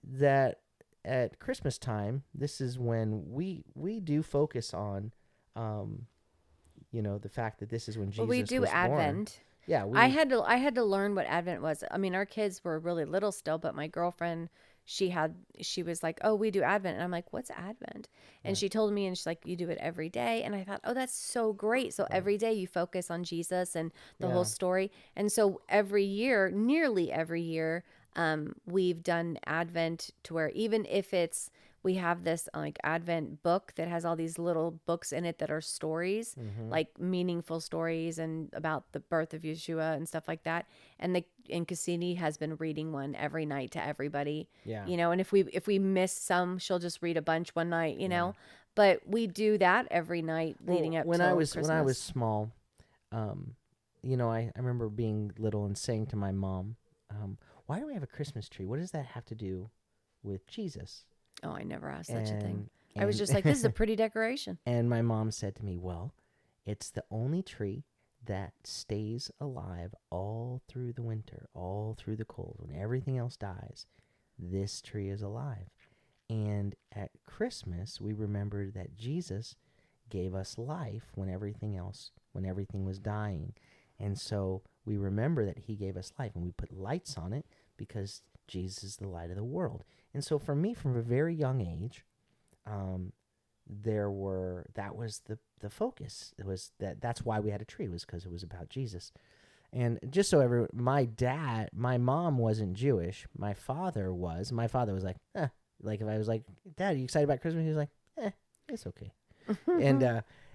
that at Christmas time, this is when we do focus on, the fact that this is when Jesus Well, we do was born. Advent. Yeah, I had to learn what Advent was. I mean, our kids were really little still, but my girlfriend, she was like, oh, we do Advent. And I'm like, what's Advent? And she told me, and she's like, you do it every day. And I thought, oh, that's so great. So every day you focus on Jesus and the whole story. And so every year, nearly every year, we've done Advent to where even if we have this like Advent book that has all these little books in it that are stories, like meaningful stories and about the birth of Yeshua and stuff like that. And Cassini has been reading one every night to everybody. Yeah. And if we miss some, she'll just read a bunch one night. But we do that every night leading up when to I was Christmas. when I was small, I remember being little and saying to my mom, "Why do we have a Christmas tree? What does that have to do with Jesus?" Oh, I never asked such a thing. And I was just like, this is a pretty decoration. And my mom said to me, "Well, it's the only tree that stays alive all through the winter, all through the cold. When everything else dies, this tree is alive." And at Christmas, we remember that Jesus gave us life when everything was dying. And so we remember that he gave us life, and we put lights on it because Jesus is the light of the world. And so for me, from a very young age, that was the focus. It was that's why we had a tree, was because it was about Jesus. And just so my mom wasn't Jewish. My father was. My father was like, like if I was like, "Dad, are you excited about Christmas?" He was like, "It's okay."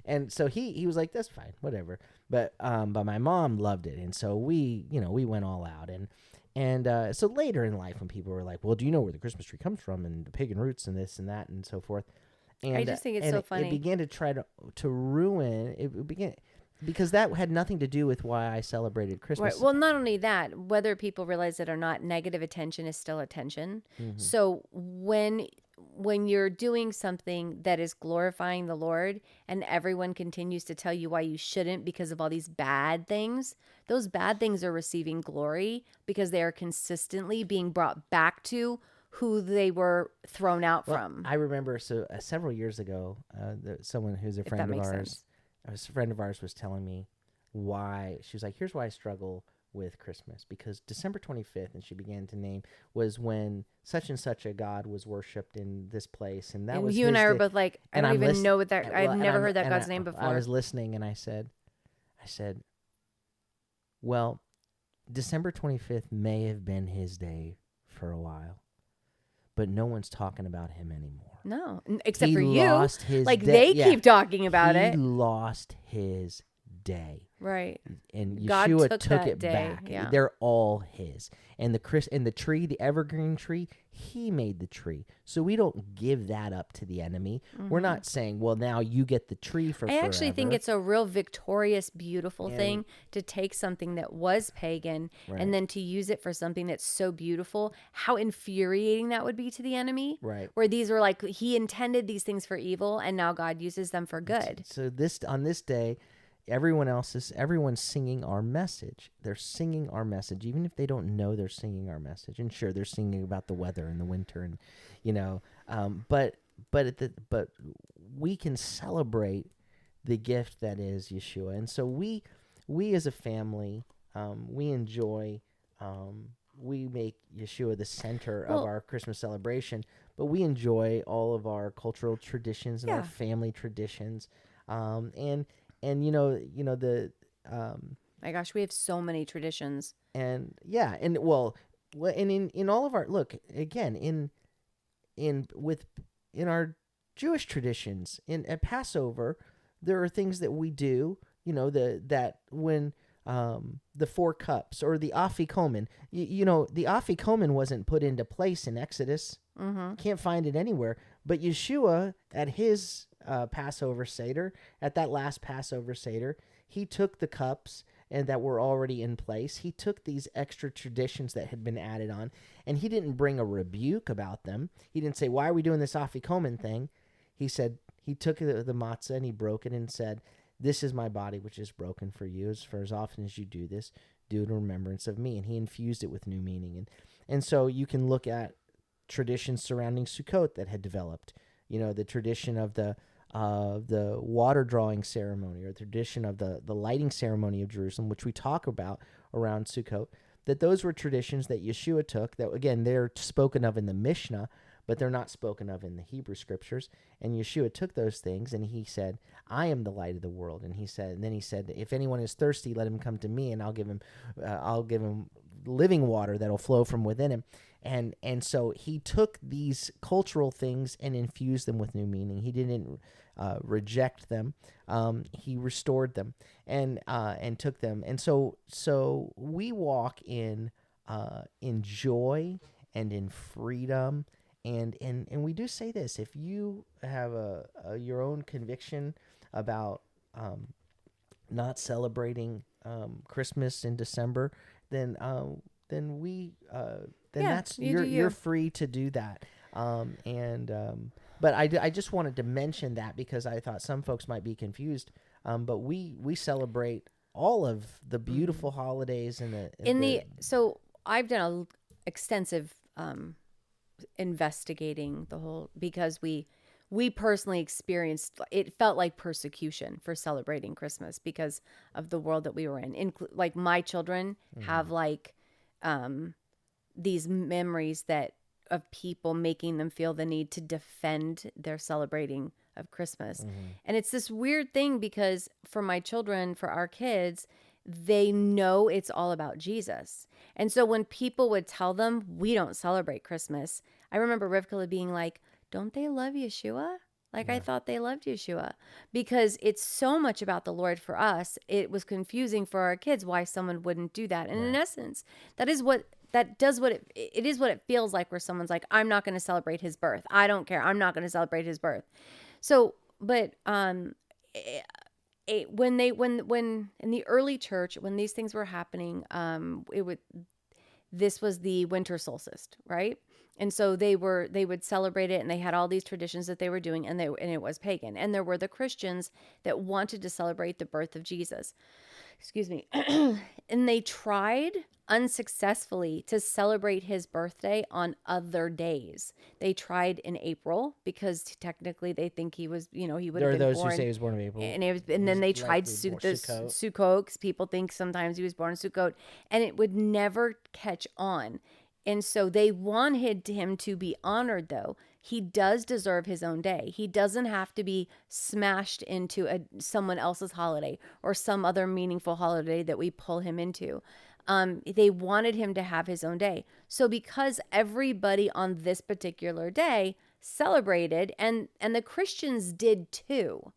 And so he was like, "That's fine, whatever." But my mom loved it, and so we went all out. And so later in life, when people were like, "Well, do you know where the Christmas tree comes from, and the pagan roots, and this and that, and so forth?" And I just think it's so funny. It began to try to ruin. It began because that had nothing to do with why I celebrated Christmas. Right. Well, not only that, whether people realize it or not, negative attention is still attention. So when you're doing something that is glorifying the Lord and everyone continues to tell you why you shouldn't because of all these bad things, those bad things are receiving glory because they are consistently being brought back to who they were thrown out from. I remember several years ago, someone who's a friend of ours, was telling me why. She was like, "Here's why I struggle with Christmas, because December 25th," and she began to name, was when such and such a god was worshipped in this place, and that was you and I were day. both like, I don't even know what that. I've never heard that God's name before. I was listening, and I said, "Well, December 25th may have been his day for a while, but no one's talking about him anymore. No, except he for you. Lost his like day. They keep talking about it. He lost his day." Right. And God Yeshua took it day, back. yeah. They're all his. And the tree, the evergreen tree, he made the tree. So we don't give that up to the enemy. We're not saying, "Well, now you get the tree for forever." I actually think it's a real victorious, beautiful thing to take something that was pagan and then to use it for something that's so beautiful. How infuriating that would be to the enemy. Right. Where these were like, he intended these things for evil and now God uses them for good. So on this day, everyone's singing our message. They're singing our message, even if they don't know they're singing our message. And sure, they're singing about the weather in the winter, and but we can celebrate the gift that is Yeshua. And so we as a family, we enjoy. We make Yeshua the center of our Christmas celebration, but we enjoy all of our cultural traditions and our family traditions, My gosh, we have so many traditions. And in all of our in our Jewish traditions, at Passover, there are things that we do. That when the 4 cups or the afikomen, the afikomen wasn't put into place in Exodus. Can't find it anywhere. But Yeshua, at his Passover Seder, at that last Passover Seder, he took the cups and that were already in place. He took these extra traditions that had been added on, and he didn't bring a rebuke about them. He didn't say, "Why are we doing this afikomen thing?" He said, he took the matzah and he broke it and said, "This is my body, which is broken for you. As often as you do this, do it in remembrance of me." And he infused it with new meaning. And so you can look at traditions surrounding Sukkot that had developed. The tradition of the water drawing ceremony, or the tradition of the lighting ceremony of Jerusalem, which we talk about around Sukkot. that those were traditions that Yeshua took, that, again, they're spoken of in the Mishnah, but they're not spoken of in the Hebrew scriptures. And Yeshua took those things and he said, I am the light of the world. And then he said, if anyone is thirsty, let him come to me, and I'll give him living water that'll flow from within him. And so he took these cultural things and infused them with new meaning. He didn't reject them. He restored them and took them. And so we walk in joy and in freedom. And we do say this: if you have your own conviction about not celebrating Christmas in December, then that's you're free to do that. But I just wanted to mention that because I thought some folks might be confused. But we celebrate all of the beautiful holidays so I've done extensive investigating the whole, because we personally experienced, it felt like persecution for celebrating Christmas because of the world that we were in. Like my children have like these memories of people making them feel the need to defend their celebrating of Christmas. And it's this weird thing because for my children, for our kids, they know it's all about Jesus. And so when people would tell them, we don't celebrate Christmas, I remember Rivka being like, don't they love Yeshua? Like, I thought they loved Yeshua. Because it's so much about the Lord for us, it was confusing for our kids why someone wouldn't do that. And in essence, it is what it feels like, where someone's like, I'm not going to celebrate his birth. I don't care. I'm not going to celebrate his birth. So, but when in the early church, when these things were happening, this was the winter solstice, right? And so they would celebrate it, and they had all these traditions that they were doing, and it was pagan. And there were the Christians that wanted to celebrate the birth of Jesus. Excuse me. And they tried unsuccessfully to celebrate his birthday on other days. They tried in April because technically they think he was, he would have been born. There are those who say he was born in April. And then they tried Sukkot, because people think sometimes he was born in Sukkot, and it would never catch on. And so they wanted him to be honored, though. He does deserve his own day. He doesn't have to be smashed into someone else's holiday or some other meaningful holiday that we pull him into. They wanted him to have his own day. So because everybody on this particular day celebrated, and the Christians did too.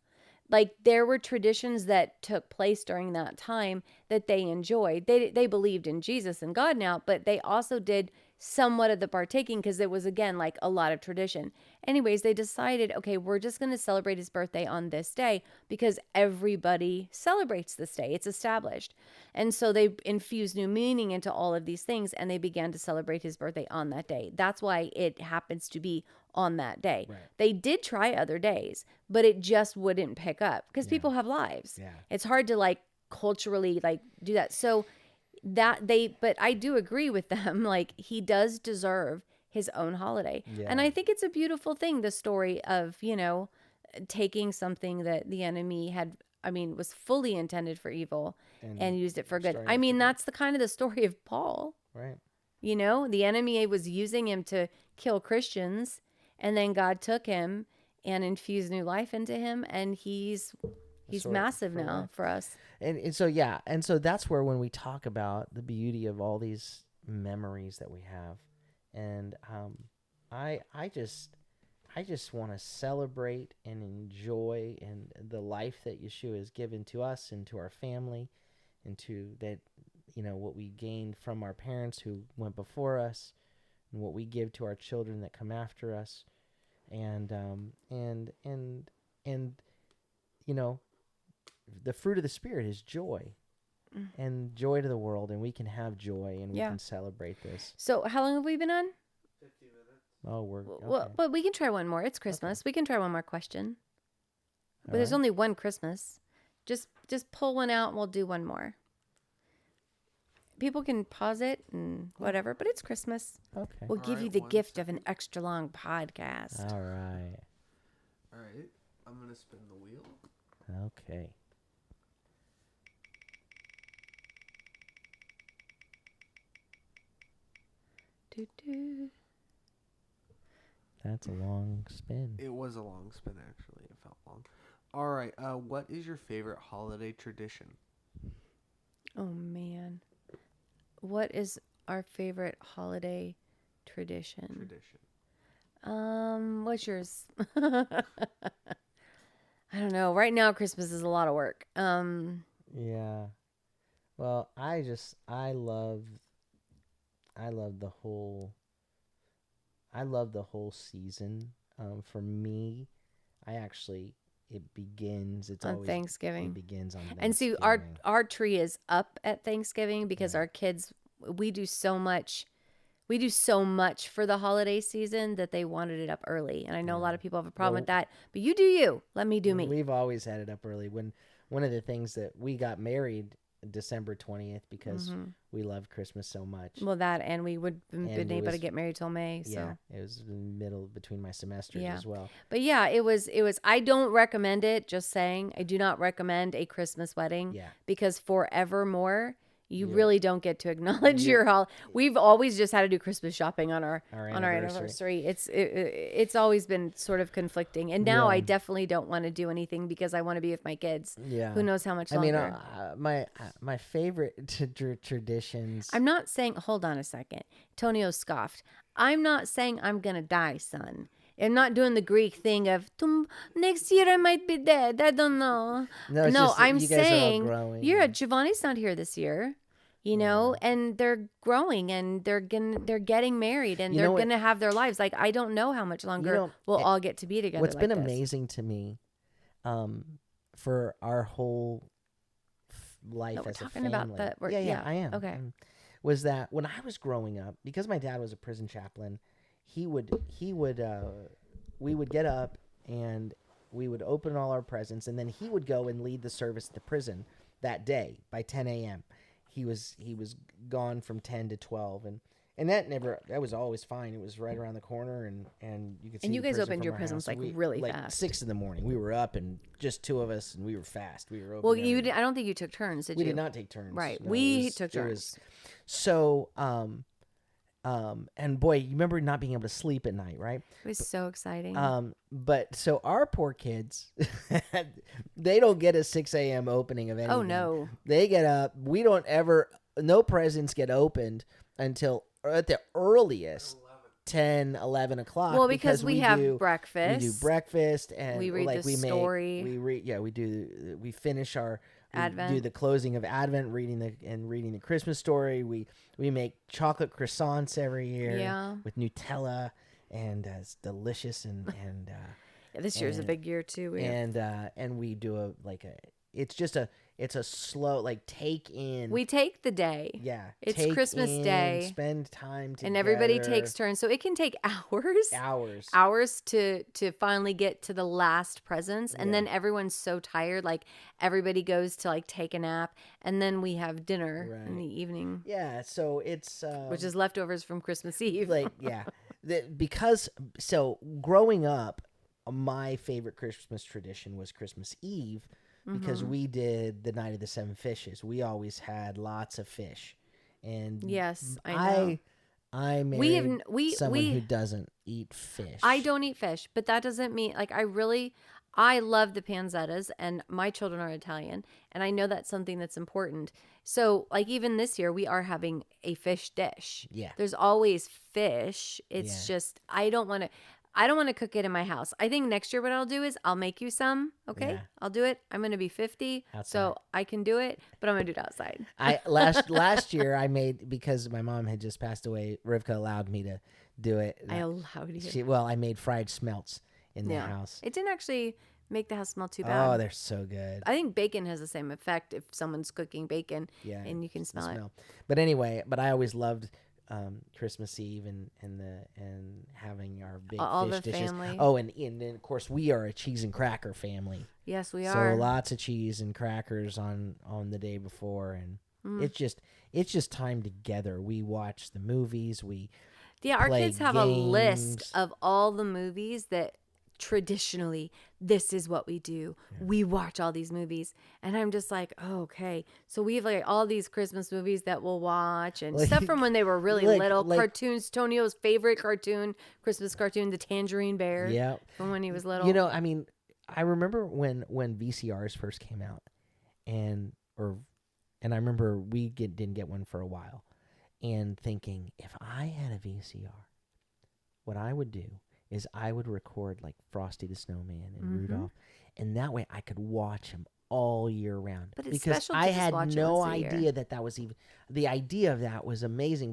Like, there were traditions that took place during that time that they enjoyed. They believed in Jesus and God now, but they also did somewhat of the partaking because it was, again, like a lot of tradition. Anyways, they decided, okay, we're just going to celebrate his birthday on this day because everybody celebrates this day. It's established. And so they infused new meaning into all of these things, and they began to celebrate his birthday on that day. That's why it happens to be on that day. Right. They did try other days, but it just wouldn't pick up because people have lives. Yeah. It's hard to like culturally like do that. So but I do agree with them. Like, he does deserve his own holiday. Yeah. And I think it's a beautiful thing, the story of, taking something that the enemy was fully intended for evil and used it for good. That's the kind of the story of Paul. Right. The enemy was using him to kill Christians, and then God took him and infused new life into him, and he's massive now for us. And so that's where, when we talk about the beauty of all these memories that we have, and I just want to celebrate and enjoy and the life that Yeshua has given to us and to our family, and to that, what we gained from our parents who went before us, and what we give to our children that come after us, and the fruit of the Spirit is joy, and joy to the world, and we can have joy, and we can celebrate this. So how long have we been on? 50 minutes. Oh, we're okay. Well, but we can try one more. It's Christmas. Okay. We can try one more question. But there's only one Christmas. Just pull one out, and we'll do one more. People can pause it and whatever, but it's Christmas. Okay. We'll give you the gift of an extra long podcast. All right. I'm going to spin the wheel. Do, do. That's a long spin. It was a long spin, actually. It felt long. All right. What is your favorite holiday tradition? Oh man, what is our favorite holiday tradition? What's yours? I don't know. Right now, Christmas is a lot of work. Yeah. Well, I love the whole season. For me, it's On always, Thanksgiving. it begins on And see, Thanksgiving. our tree is up at Thanksgiving because our kids, we do so much for the holiday season that they wanted it up early. And I know a lot of people have a problem with that, but you do you. Let me do me. We've always had it up early. One of the things that we got married December 20th because we loved Christmas so much. Well, that, and we would have been able to get married till May. So. Yeah, it was the middle between my semesters as well. But yeah, it was, I don't recommend it. Just saying, I do not recommend a Christmas wedding because forevermore, you really don't get to acknowledge your holiday. We've always just had to do Christmas shopping on our anniversary. It's always been sort of conflicting, and now I definitely don't want to do anything because I want to be with my kids. Yeah, who knows how much longer? I mean, my favorite traditions. I'm not saying. Hold on a second. Tonio scoffed. I'm not saying I'm gonna die, son. I'm not doing the Greek thing of next year I might be dead. I don't know. No, I'm saying Giovanni's not here this year. You know, and they're growing and they're getting married and they're gonna have their lives. Like, I don't know how much longer we'll all get to be together. What's been amazing to me, for our whole life as a family. About that. I am. Okay. Was that when I was growing up, because my dad was a prison chaplain, we would get up and we would open all our presents, and then he would go and lead the service at the prison that day by 10 a.m. He was gone from 10 to 12, and that was always fine. It was right around the corner, and you could see. And you the guys prison opened from your our presents house. really like fast. 6 in the morning. We were up and just two of us, and we were fast. We were open. Well, I don't think you took turns, did you? We did not take turns. Right. No, we took turns. So, and boy, you remember not being able to sleep at night, right? It was so exciting. But so our poor kids, they don't get a 6 a.m. opening of anything. Oh no. They get up. No presents get opened until at the earliest 10, 11 o'clock. Well, because we have breakfast. We do breakfast and we read the story. We finish our Advent. Do the closing of Advent, reading the Christmas story. We make chocolate croissants every year with Nutella, and it's delicious. And this year's a big year too. And we do it's a slow take in. We take the day. Yeah, it's Christmas Day. Spend time together, and everybody takes turns, so it can take hours to finally get to the last presents, and then everyone's so tired. Like, everybody goes to take a nap, and then we have dinner in the evening. Yeah, so it's which is leftovers from Christmas Eve. Because growing up, my favorite Christmas tradition was Christmas Eve. Because we did the Night of the Seven Fishes. We always had lots of fish. And yes, I know. I married someone who doesn't eat fish. I don't eat fish, but that doesn't mean, I love the pancettas, and my children are Italian, and I know that's something that's important. So, even this year, we are having a fish dish. Yeah. There's always fish. It's just, I don't want to cook it in my house. I think next year what I'll do is I'll make you some. Okay, I'll do it. I'm going to be 50, so I can do it, but I'm going to do it outside. Last year I made, because my mom had just passed away, Rivka allowed me to do it. I allowed you. I made fried smelts in the house. It didn't actually make the house smell too bad. Oh, they're so good. I think bacon has the same effect if someone's cooking bacon, and you can smell it. But anyway, I always loved Christmas Eve and having our big all fish the dishes. Family. Oh, and of course we are a cheese and cracker family. Yes, we are. So lots of cheese and crackers on the day before, and it's just time together. We watch the movies. Our play kids have games. a list of all the movies that traditionally, this is what we do. We watch all these movies. And I'm just like, oh, okay. So we have like all these Christmas movies that we'll watch and stuff from when they were really little. Cartoons, Tonio's favorite cartoon, Christmas cartoon, the Tangerine Bear. Yeah. From when he was little. You know, I mean, I remember when VCRs first came out, and I remember we didn't get one for a while, and thinking, if I had a VCR, what I would do is I would record like Frosty the Snowman and Rudolph, and that way I could watch them all year round. But it's because special to I just had watch it no once a year. idea that was even the idea of that was amazing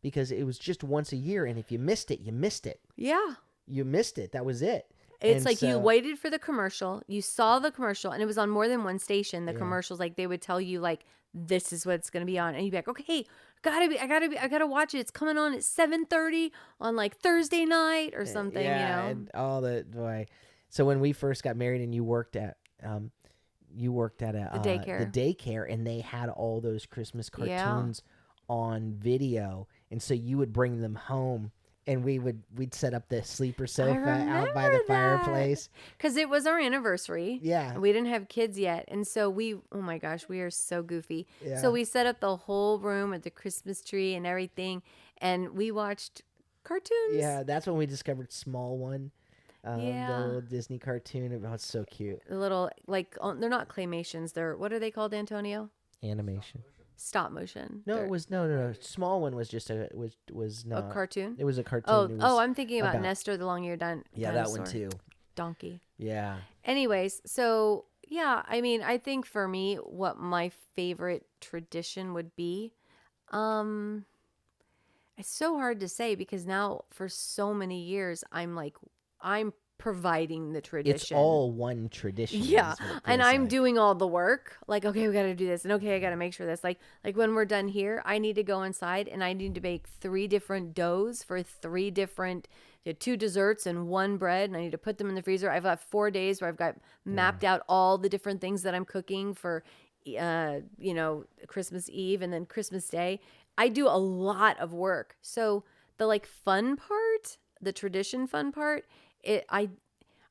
because it was just once a year, and if you missed it, you missed it. Yeah. You missed it. That was it. It's And like you so- waited for the commercial, you saw the commercial, and it was on more than one station. The Yeah. commercials, like they would tell you, like, this is what it's going to be on, and you'd be like, okay, I gotta watch it. It's coming on at 7:30 on like Thursday night or something. Yeah, you know, and all the boy. So when we first got married, and you worked at a daycare. the daycare, and they had all those Christmas Yeah. cartoons on video, and so you would bring them home, and we'd set up the sleeper sofa out by the remember that. fireplace. because it was our anniversary. Yeah. And we didn't have kids yet, and so oh my gosh, we are so goofy. Yeah. So we set up the whole room with the Christmas tree and everything, and we watched cartoons. Yeah, that's when we discovered Small One. The Yeah. little Disney cartoon. Oh, it's so cute. The little, like, they're not claymations. They're, what are they called, Antonio? Animation. Stop motion. No, They're it was no. Small One was just was a not cartoon. It was a cartoon. Oh, It was I'm thinking about about- Nestor the long-eared yeah, that one too. Donkey. Yeah. Anyways, so yeah, I mean, I think for me, what my favorite tradition would be, it's so hard to say because now for so many years, I'm providing the tradition. It's all one tradition. Yeah, is what it and feels I'm like. doing all the work. Like, okay, we got to do this, and okay, I got to make sure this. Like when we're done here, I need to go inside and I need to make 3 different doughs for 3 different, 2 desserts and 1 bread, and I need to put them in the freezer. I've got 4 days where I've got mapped out all the different things that I'm cooking for, Christmas Eve and then Christmas Day. I do a lot of work, so the fun part, the tradition fun part,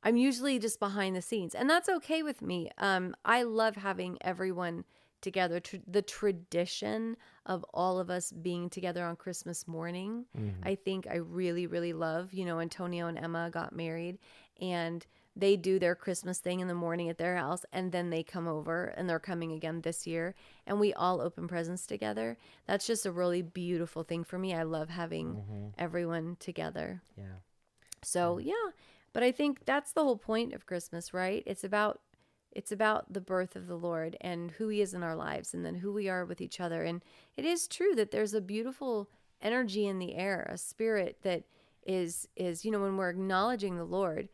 I'm usually just behind the scenes, and that's okay with me. I love having everyone together. The tradition of all of us being together on Christmas morning, I think I really, really love. Antonio and Emma got married, and they do their Christmas thing in the morning at their house, and then they come over, and they're coming again this year, and we all open presents together. That's just a really beautiful thing for me. I love having everyone together. Yeah. So yeah, but I think that's the whole point of Christmas, right? It's about the birth of the Lord and who He is in our lives, and then who we are with each other. And it is true that there's a beautiful energy in the air, a spirit that is when we're acknowledging the Lord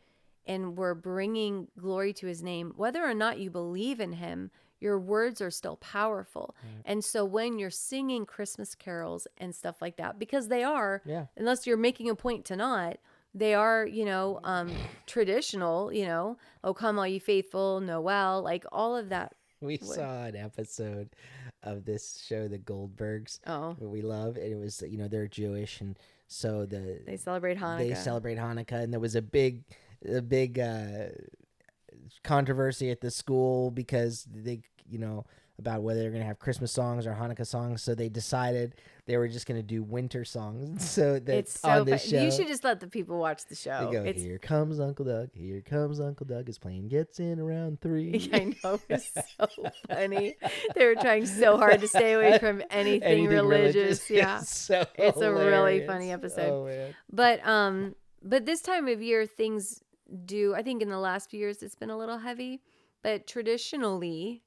and we're bringing glory to His name, whether or not you believe in Him, your words are still powerful. And so when you're singing Christmas carols and stuff like that, because they are, Yeah. unless you're making a point to not, they are, traditional, "Oh, come all you faithful," Noel, like all of that. We saw an episode of this show, The Goldbergs, Oh, that we love, and it was they're Jewish, and so they celebrate Hanukkah. they celebrate Hanukkah, and there was a big controversy at the school because they about whether they're gonna have Christmas songs or Hanukkah songs, so they decided they were just gonna do winter songs. So that's It's so on the fun. show. You should just let the people watch the show. They go, It's here comes Uncle Doug. Here comes Uncle Doug. His plane gets in around 3. I know, it's so funny. They were trying so hard to stay away from anything religious. Yeah. It's It's a really hilarious. funny episode. Oh, man. But this time of year things I think in the last few years it's been a little heavy, but traditionally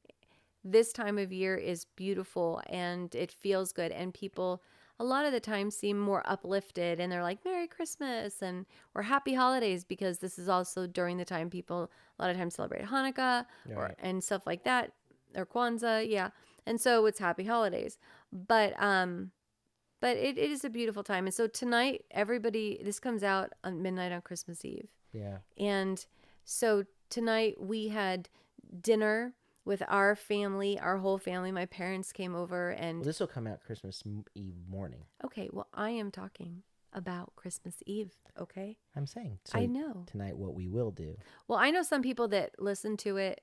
this time of year is beautiful and it feels good, and people a lot of the time seem more uplifted, and they're like, Merry Christmas or Happy Holidays, because this is also during the time people a lot of times celebrate Hanukkah Right. and stuff like that, or Kwanzaa, yeah. And so it's Happy Holidays. But it is a beautiful time. And so tonight, this comes out on midnight on Christmas Eve. Yeah. And so tonight we had dinner with our family, our whole family. My parents came over Well, and this will come out Christmas Eve morning. okay, well, I am talking. about Christmas Eve, okay? I'm saying. I know. Tonight, what we will do. Well, I know some people that listen to it.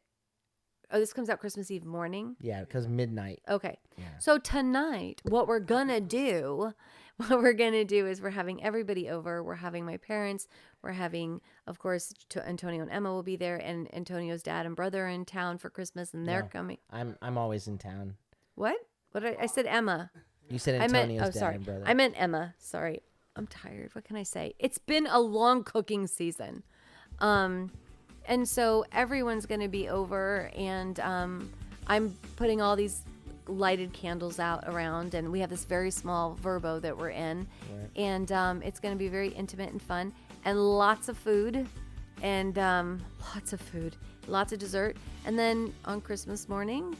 Oh, this comes out Christmas Eve morning. Yeah, because midnight. Okay. Yeah. So tonight, what we're going to do is we're having everybody over. We're having my parents. We're having, of course, Antonio and Emma will be there, and Antonio's dad and brother are in town for Christmas, and they're No, coming. I'm always in town. What? What did I said Emma. You said I meant, Antonio's dad sorry. and brother. I meant Emma. Sorry. I'm tired. What can I say? It's been a long cooking season. And so everyone's going to be over, and I'm putting all these lighted candles out around, and we have this very small Verbo that we're in, Right. and it's going to be very intimate and fun, and lots of food, and lots of dessert. And then on Christmas morning,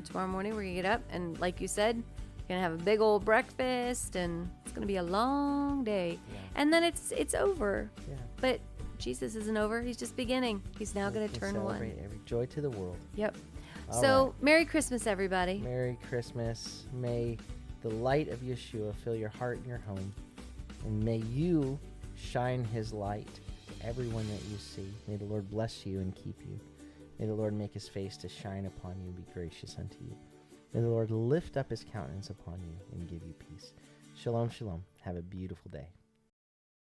tomorrow morning, we're going to get up, and like you said, we're going to have a big old breakfast, and it's going to be a long day. Yeah. And then it's over. Yeah. But Jesus isn't over. He's just beginning. He's now going to turn celebrate one. every joy to the world. Yep. All So, right. Merry Christmas, everybody. Merry Christmas. May the light of Yeshua fill your heart and your home. And may you shine his light to everyone that you see. May the Lord bless you and keep you. May the Lord make his face to shine upon you and be gracious unto you. May the Lord lift up his countenance upon you and give you peace. Shalom, shalom. Have a beautiful day.